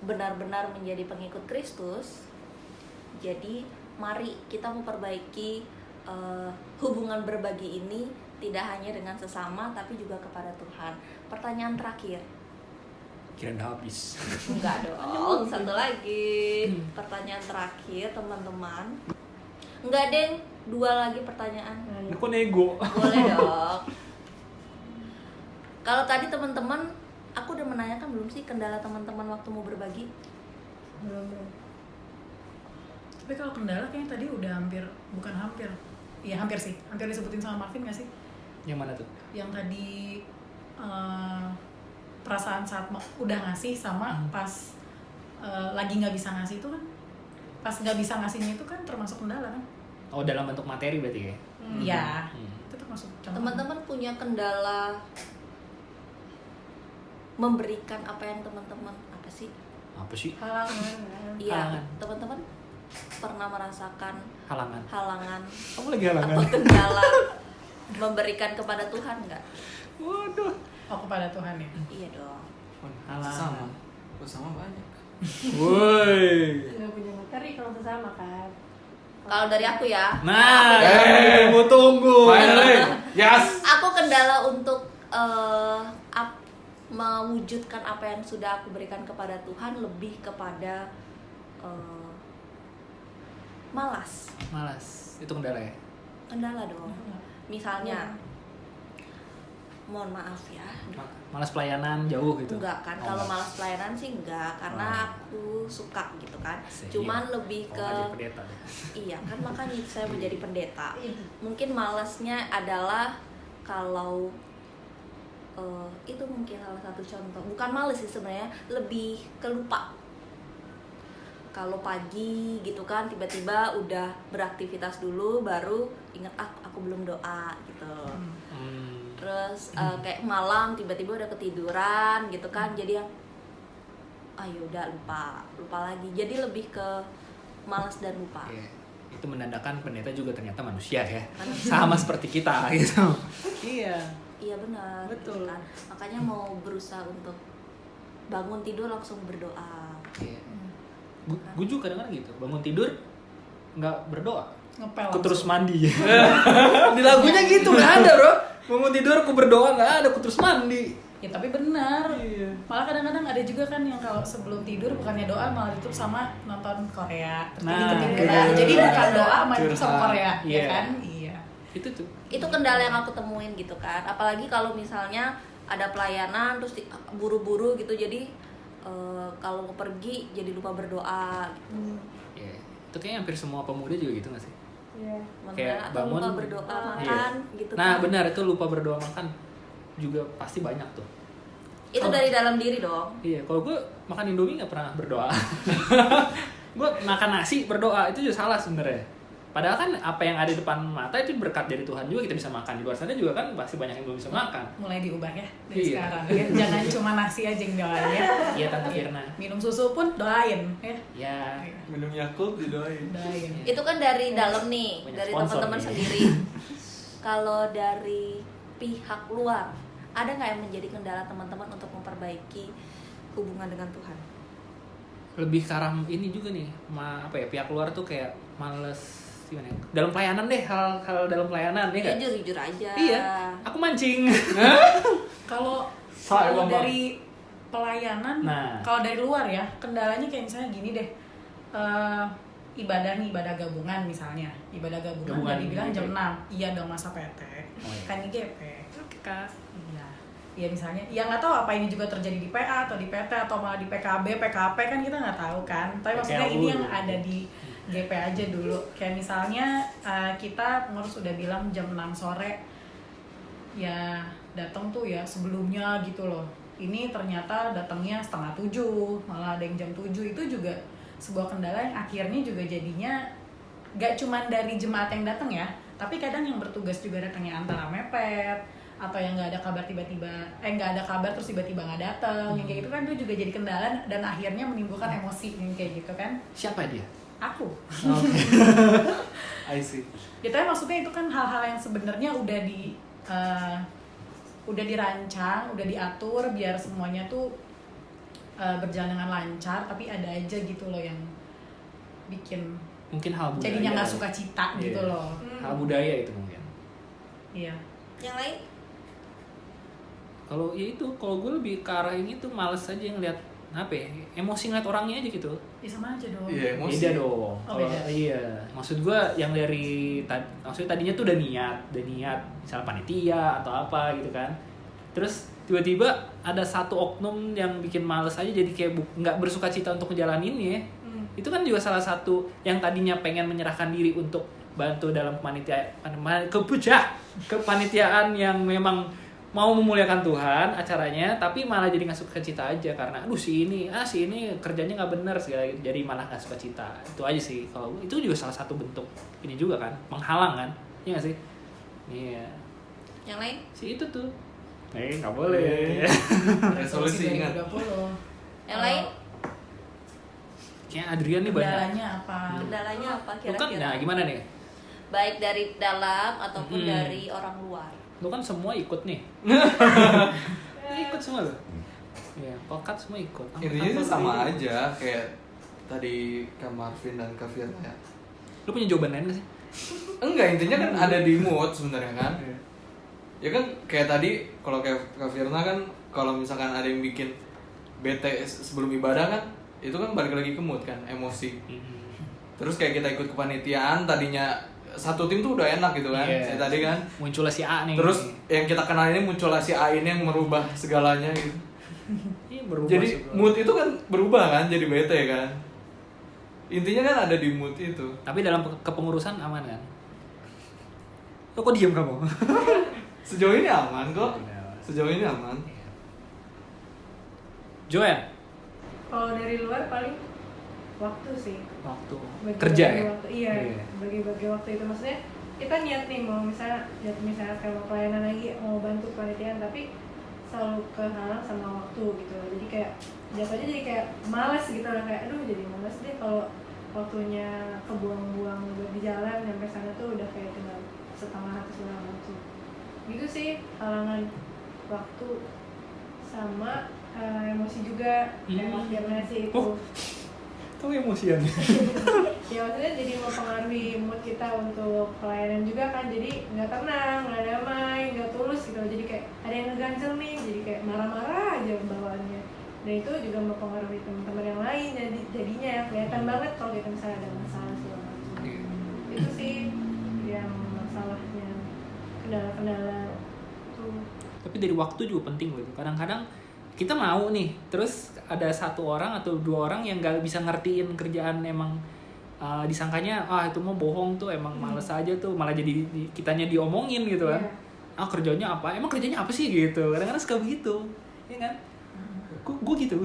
benar-benar menjadi pengikut Kristus, jadi mari kita memperbaiki hubungan berbagi ini tidak hanya dengan sesama tapi juga kepada Tuhan. Pertanyaan terakhir. Kirain udah habis. Enggak dong, satu lagi. Pertanyaan terakhir teman-teman. Enggak deng, 2 lagi pertanyaan. Aku nego. Boleh dong. Kalau tadi teman-teman, aku udah menanyakan belum sih kendala teman-teman waktu mau berbagi? Belum. Tapi kalau kendala kayaknya tadi udah bukan hampir hampir disebutin sama Marvin nggak sih? Yang mana tuh? Yang tadi perasaan saat udah ngasih sama pas lagi nggak bisa ngasih itu kan, pas nggak bisa ngasihnya itu kan termasuk kendala kan? Oh, dalam bentuk materi berarti ya? Iya. Itu termasuk contoh. Teman-teman punya kendala memberikan apa yang teman-teman apa sih? Apa sih? Halangan. Iya, Halangan. teman-teman pernah merasakan Halangan. halangan Kamu lagi halangan? atau kendala memberikan kepada Tuhan nggak? Waduh. Oh, kepada Tuhan ya. Iya dong. Sama. Oh, sama banyak. Woi. Nggak punya materi kalau sesama kan. Kalau dari aku ya, Nah, tunggu tunggu. Finally. Yes. aku kendala untuk mewujudkan apa yang sudah aku berikan kepada Tuhan lebih kepada malas. Malas. Itu kendala ya? Kendala dong. Misalnya, mohon maaf ya. Malas pelayanan jauh gitu. Enggak kan, Oh, kalau enggak. malas pelayanan sih enggak, karena aku suka gitu kan. Cuman lebih Oh, ke nggak jadi pendeta deh. iya kan, makanya saya menjadi pendeta. Mungkin malasnya adalah kalau itu mungkin salah satu contoh. Bukan males sih sebenarnya, lebih kelupa. Kalau pagi gitu kan tiba-tiba udah beraktivitas dulu baru ingat aku belum doa gitu. Terus kayak malam tiba-tiba udah ketiduran gitu kan, jadi yang udah lupa lagi. Jadi lebih ke malas dan lupa. Iya. Itu menandakan pendeta juga ternyata manusia ya. Sama seperti kita gitu. Iya. Iya benar. Betul. Gitu kan. Makanya mau berusaha untuk bangun tidur langsung berdoa. Iya. Gue juga kadang-kadang gitu. Bangun tidur nggak berdoa. Ngepel Aku terus langsung. mandi. Di lagunya gitu nggak ada bro. Bangun tidur aku berdoa nggak ada. Aku terus mandi. Ya tapi benar. Iya. Malah kadang-kadang ada juga kan yang kalau sebelum tidur bukannya doa malah ditutup sama nonton Korea. Terus Nah, jadi ketiduran. iya. Jadi bukan doa malah ditutup sama Curhat. Korea, Iya. ya kan? Iya. Itu tuh. Itu kendala yang aku temuin gitu kan. Apalagi kalau misalnya ada pelayanan terus buru-buru gitu, jadi kalau mau pergi jadi lupa berdoa gitu. Iya. Itu kayaknya hampir semua pemuda juga gitu nggak sih? Iya. Kayak Atau bangun, lupa berdoa iya. makan gitu Nah kan. benar, itu lupa berdoa makan juga pasti banyak tuh. Itu dari dalam diri dong. Iya, kalau gue makan Indomie nggak pernah berdoa. Gue makan nasi berdoa itu juga salah sebenarnya. Padahal kan apa yang ada di depan mata itu berkat dari Tuhan juga, kita bisa makan. Di luar sana juga kan pasti banyak yang belum bisa makan. Mulai diubah ya dari Iya. sekarang. Ya. Jangan cuma nasi aja yang doain ya. Iya Tante Firna. Minum susu pun doain ya. Ya. Minum Yakult didoain. Doain. Itu kan dari dalam nih, Banyak dari sponsor teman-teman nih. sendiri. Kalau dari pihak luar, ada nggak yang menjadi kendala teman-teman untuk memperbaiki hubungan dengan Tuhan? Lebih karam ini juga nih, apa ya, pihak luar tuh kayak males gimana ya? Dalam pelayanan deh, hal dalam pelayanan ya Ya nggak? jujur aja. Iya, aku mancing. Kalau Saya kalau ngomong. dari pelayanan, Nah. kalau dari luar ya, kendalanya kayak misalnya gini deh. Ibadah nih, ibadah gabungan misalnya. Ibadah gabungan Gabungan dibilang jam IGP. 6. Iya dong masa PT. Oh, iya. Kan IGP. Kak. Iya. Ya misalnya, ya nggak tahu apa ini juga terjadi di PA atau di PT atau malah di PKB, PKP kan kita nggak tahu kan. Tapi maksudnya PKU ini yang dulu. ada di GP aja dulu. Kayak misalnya kita ngurus udah bilang jam 6 sore, ya datang tuh ya sebelumnya gitu loh. Ini ternyata datangnya 6:30, malah ada yang jam 7. Itu juga sebuah kendala yang akhirnya juga jadinya gak cuman dari jemaat yang datang ya, tapi kadang yang bertugas juga datangnya antara mepet atau yang nggak ada kabar tiba-tiba nggak ada kabar terus tiba-tiba nggak datang, yang kayak gitu kan itu juga jadi kendala dan akhirnya menimbulkan emosi yang kayak gitu kan. Siapa dia? Aku I see. ya tapi maksudnya itu kan hal-hal yang sebenarnya udah dirancang, udah diatur biar semuanya tuh berjalan dengan lancar, tapi ada aja gitu loh yang bikin Mungkin hal budaya. jadinya nggak suka cita gitu Iya. loh. Hal budaya itu mungkin. Iya. Yang lain? Kalau ya itu, kalau gue lebih ke arah ini tuh males aja ngeliat apa ya, emosi ngeliat orangnya aja gitu. Ya sama aja dong. Iya, emosi. Beda dong. Oh, Kalau beda. iya, maksud gue yang dari maksudnya tadinya tuh udah niat, misalnya panitia atau apa gitu kan. Terus tiba-tiba ada satu oknum yang bikin males aja, jadi kayak nggak bersuka cita untuk ngejalaninnya. Itu kan juga salah satu yang tadinya pengen menyerahkan diri untuk bantu dalam kepanitiaan yang memang mau memuliakan Tuhan acaranya, tapi malah jadi nggak suka cita aja karena aduh si ini kerjanya nggak bener segala gitu, jadi malah nggak suka cita. Itu aja sih. Kalau itu juga salah satu bentuk ini juga kan, penghalang kan, iya nggak sih? Iya. Yang lain? Si itu tuh nggak boleh. Resolusi ingat. 2020. Yang lain? Kayak Adrian nih banyak. Kendalanya apa? Kendalanya apa Lu kan, kira-kira? nah gimana nih? Baik dari dalam ataupun Hmm. dari orang luar. Lu kan semua ikut nih. Lu ikut semua lu. Iya, pokat semua ikut. Intinya Apa sih sama ini? aja kayak tadi Kak Marvin dan Kak Firna ya. Lu punya jawaban lain gak sih? Enggak, intinya kan ada di mood sebenarnya kan. Ya kan kayak tadi kalau kayak Kak Firna kan kalau misalkan ada yang bikin bete sebelum ibadah kan itu kan balik lagi ke mood kan, emosi. Terus kayak kita ikut kepanitiaan, tadinya satu tim tuh udah enak gitu kan. Iya. Kayak tadi kan. Munculnya si A nih. Terus yang kita kenal ini muncul si A ini yang merubah segalanya gitu. Iya, berubah Jadi sebelum. mood itu kan berubah kan, jadi bete kan. Intinya kan ada di mood itu. Tapi dalam kepengurusan aman kan? Lo kok diem kamu? Sejauh ini aman kok. Iya. Sejauh ini aman. Joen, Kalau dari luar paling waktu sih. waktu Bagi-bagi kerja ya? waktu, iya, bagi-bagi waktu itu maksudnya kita niat nih mau misalnya kayak mau pelayanan lagi mau bantu panitiaan tapi selalu kehalang sama waktu gitu loh. Jadi kayak jatuhnya jadi kayak males gitu loh, kayak aduh jadi males deh kalau waktunya kebuang-buang buat di jalan sampai sana tuh udah kayak tinggal setengah waktu gitu sih. Halangan waktu sama emosi juga emosi itu. Oh. Kamu emosian. Ya maksudnya jadi mempengaruhi mood kita untuk pelayanan juga kan, jadi nggak tenang, nggak damai, nggak tulus gitu. Jadi kayak ada yang ngeganjel nih, jadi kayak marah-marah aja bawaannya. Dan itu juga mempengaruhi teman-teman yang lain, jadi jadinya kelihatan banget kalau kita misalnya ada masalah segala macam. Itu sih yang masalahnya, kendala-kendala tuh. Tapi dari waktu juga penting gitu. Kadang-kadang kita mau nih, terus ada satu orang atau dua orang yang nggak bisa ngertiin kerjaan, emang disangkanya itu mau bohong tuh, emang males aja tuh, malah jadi kitanya diomongin gitu kan. Iya. Kerjanya apa? Emang kerjanya apa sih gitu? Kadang-kadang suka begitu, ya kan? Gue gitu.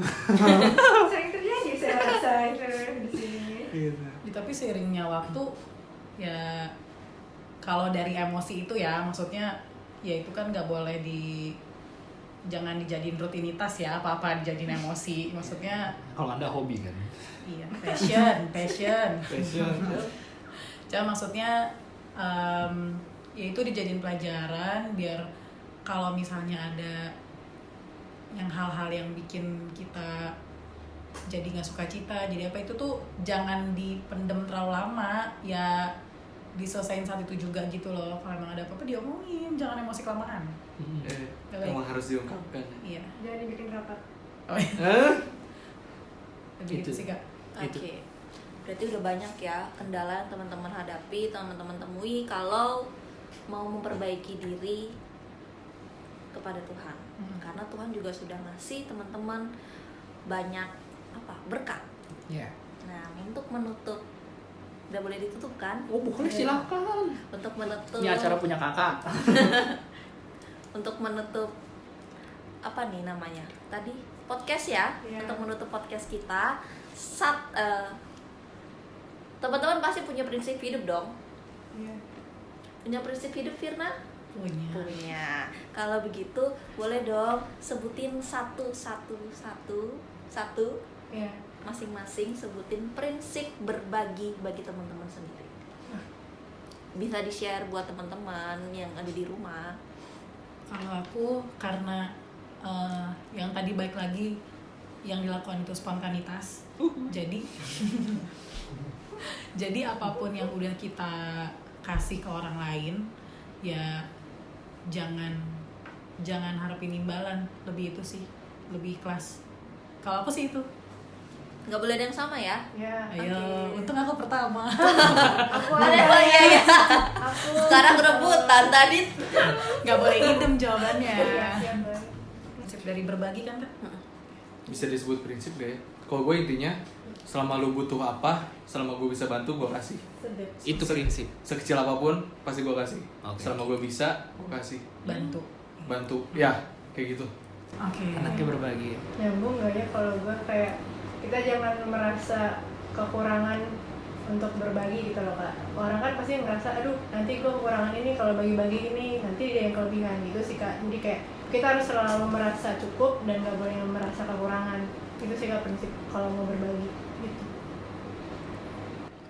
Sering terjadi saya rasa itu di sini. Gitu. Tapi seiringnya waktu ya, kalau dari emosi itu ya maksudnya ya itu kan nggak boleh jangan dijadiin rutinitas ya, apa-apa dijadiin emosi, maksudnya Kalau Anda hobi kan? iya, passion. Cuma maksudnya ya itu dijadiin pelajaran biar kalau misalnya ada yang hal-hal yang bikin kita jadi nggak suka cita, jadi apa, itu tuh jangan dipendem terlalu lama ya, diselesain saat itu juga gitu loh. Kalau emang ada apa-apa diomongin, jangan emosi kelamaan. Emang harus diungkapkan. Iya. Jangan dibikin rapat. Oh iya. Lebih Itu. gitu sih Kak. Oke. Berarti udah banyak ya kendala yang teman-teman hadapi, teman-teman temui kalau mau memperbaiki diri kepada Tuhan. Karena Tuhan juga sudah ngasih teman-teman banyak berkat. Iya. Nah, untuk menutup, udah boleh ditutup kan? Oh boleh, silakan. Untuk menutup. Ini acara punya kakak. Untuk menutup apa nih namanya? Tadi podcast ya. Iya. Untuk menutup podcast kita, teman-teman pasti punya prinsip hidup dong. Iya. Punya prinsip hidup, Firna? Punya. Kalau begitu boleh dong sebutin satu Iya. masing-masing, sebutin prinsip berbagi bagi teman-teman sendiri. Bisa di-share buat teman-teman yang ada di rumah. Kalau aku karena yang tadi baik lagi yang dilakukan itu spontanitas. Jadi apapun yang udah kita kasih ke orang lain ya jangan harapin imbalan, lebih itu sih, lebih ikhlas. Kalau aku sih itu. Nggak boleh ada yang sama ya. Ya. Ayo, Oke. untung aku pertama. Aku Iya. Aku. Sekarang rebutan tadi. Nggak boleh idem jawabannya. Iya, siap, Boy. Prinsip dari berbagi kan Kak? Bisa disebut prinsip gak ya? Kalau gue intinya, selama lu butuh apa, selama gue bisa bantu, gue kasih. Sedep. Itu prinsip. Sekecil apapun, pasti gue kasih. Oke. Selama gue bisa, gue kasih. Bantu. Ya, kayak gitu. Oke. Anaknya berbagi. Nyambung gak ya kalau gue kayak kita jangan merasa kekurangan untuk berbagi gitu loh Kak. Orang kan pasti ngerasa aduh nanti gue kekurangan ini kalau bagi-bagi ini nanti dia yang kelebihan gitu sih Kak. Jadi kayak kita harus selalu merasa cukup dan gak boleh merasa kekurangan. Itu sih Kak prinsip kalau mau berbagi gitu.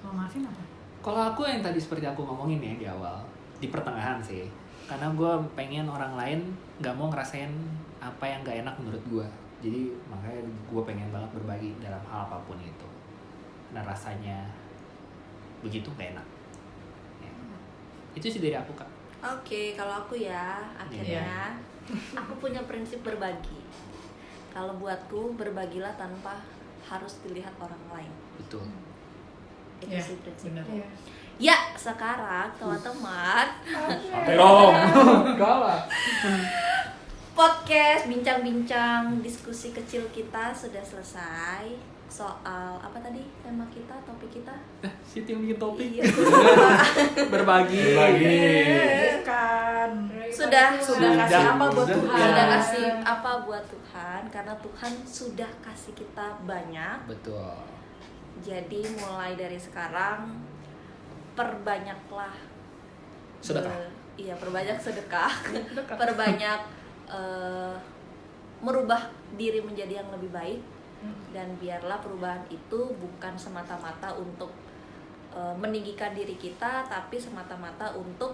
Kalau Marvin apa? Kalau aku yang tadi seperti aku ngomongin ya di awal, di pertengahan sih, karena gue pengen orang lain nggak mau ngerasain apa yang nggak enak menurut gue. Jadi makanya gue pengen banget berbagi dalam hal apapun itu. Karena rasanya begitu nggak enak. Ya. Itu sih dari aku Kak. Oke, kalau aku ya akhirnya aku punya prinsip berbagi. Kalau buatku berbagilah tanpa harus dilihat orang lain. Betul. Itu Iya, sih prinsip. benar. Iya. Ya, sekarang teman-teman, Santai dong. Enggak lah. podcast bincang-bincang diskusi kecil kita sudah selesai. Soal apa tadi tema kita, topik kita? Siti yang bikin topik. Iya. Berbagi. Bukan. Sudah kasih apa buat Sudah. Tuhan? Sudah kasih apa buat Tuhan, karena Tuhan sudah kasih kita banyak. Betul. Jadi mulai dari sekarang perbanyaklah Sedekah. iya, perbanyak sedekah. Perbanyak merubah diri menjadi yang lebih baik. Dan biarlah perubahan itu bukan semata-mata untuk meninggikan diri kita, tapi semata-mata untuk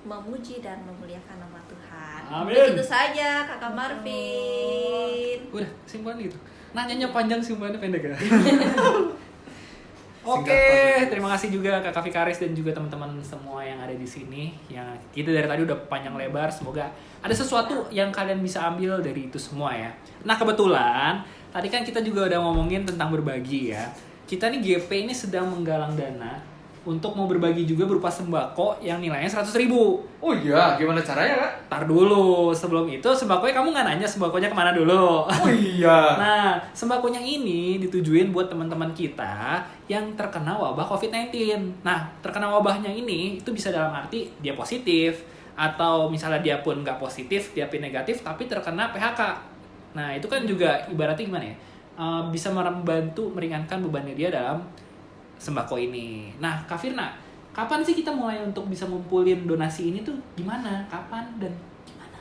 memuji dan memuliakan nama Tuhan. Amin. Begitu saja Kakak Marvin. Udah, simpulan gitu. Nanyanya panjang, simpulannya pendek ya. Oke, terima kasih juga Kakak Fikaris dan juga teman-teman semua yang ada di sini. Yang kita dari tadi udah panjang lebar, semoga ada sesuatu yang kalian bisa ambil dari itu semua ya. Nah, kebetulan tadi kan kita juga udah ngomongin tentang berbagi ya. Kita nih GP ini sedang menggalang dana untuk mau berbagi juga berupa sembako yang nilainya 100.000. Oh iya, gimana caranya, Kak? Tar dulu, sebelum itu sembakonya kamu nggak nanya sembakonya kemana dulu. Oh iya. Nah, sembakonya ini ditujuin buat teman-teman kita yang terkena wabah COVID-19. Nah, terkena wabahnya ini itu bisa dalam arti dia positif, atau misalnya dia pun nggak positif, dia pun negatif, tapi terkena PHK. Nah, itu kan juga ibaratnya gimana ya? Bisa membantu meringankan bebannya dia dalam sembako ini. Nah, Kak Firna, kapan sih kita mulai untuk bisa ngumpulin donasi ini tuh gimana? Kapan dan gimana?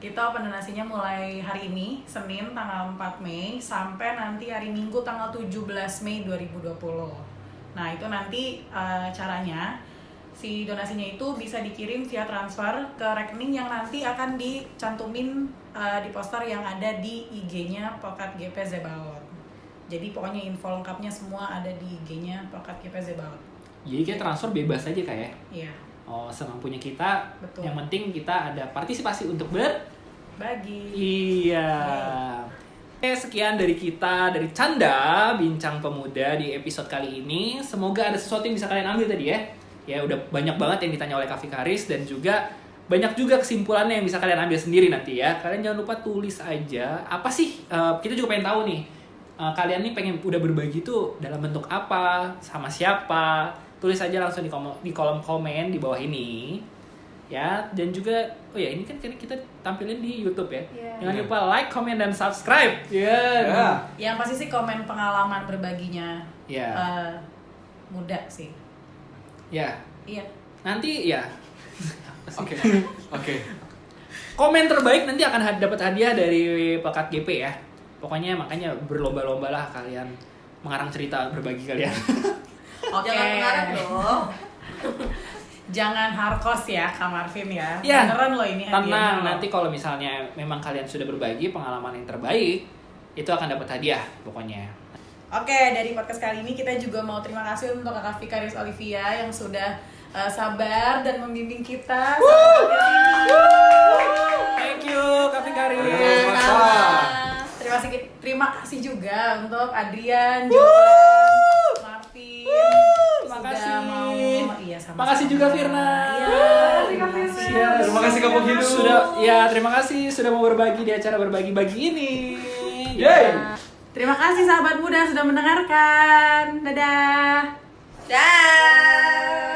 Kita open donasinya mulai hari ini, Senin tanggal 4 Mei, sampai nanti hari Minggu tanggal 17 Mei 2020. Nah, itu nanti caranya, si donasinya itu bisa dikirim via transfer ke rekening yang nanti akan dicantumin di poster yang ada di IG-nya Pokat GP Zebaot. Jadi pokoknya info lengkapnya semua ada di IG-nya Pokat GP Zebaot. Jadi kayak transfer bebas aja kayak. Iya, Oh, semampunya kita. betul. Yang penting kita ada partisipasi untuk Bagi. Iya. Oke, sekian dari kita, dari Canda Bincang Pemuda di episode kali ini. Semoga ada sesuatu yang bisa kalian ambil tadi ya. Ya, udah banyak banget yang ditanya oleh Kak Fikaris, dan juga banyak juga kesimpulannya yang bisa kalian ambil sendiri nanti ya. Kalian jangan lupa tulis aja apa sih, kita juga pengen tahu nih, kalian nih pengen udah berbagi tuh dalam bentuk apa, sama siapa. Tulis aja langsung di kolom komen di bawah ini ya. Dan juga oh ya, ini kan kita tampilin di YouTube ya. Iya. Jangan lupa like, comment, dan subscribe ya. Ya. Yang pasti sih komen pengalaman berbaginya Ya. muda sih. Ya. Iya. Nanti ya Oke. Oke. komen terbaik nanti akan dapat hadiah dari Pekat GP ya. Pokoknya makanya berlomba-lomba lah kalian mengarang cerita berbagi kalian. Oke. Jangan mengarang dong. Jangan hardcos ya, Kak Marvin ya. Ya. Beneran loh ini hadiahnya Tenang, loh. nanti kalau misalnya memang kalian sudah berbagi pengalaman yang terbaik, itu akan dapat hadiah pokoknya. Oke, dari podcast kali ini kita juga mau terima kasih untuk Kakak Fikaris Olivia yang sudah sabar dan membimbing kita. Thank you, Kak Fikaris. Terima kasih juga untuk Adrian, Johan, Marvin. Terima sudah kasih. mau sama-sama. Makasih juga Firna. Iya, terima kasih. Ya, Terima kasih Kampung Hidup. Sudah, ya terima kasih sudah mau berbagi di acara berbagi-bagi ini. Yeay. Terima kasih sahabat muda sudah mendengarkan. Dadah. Dah.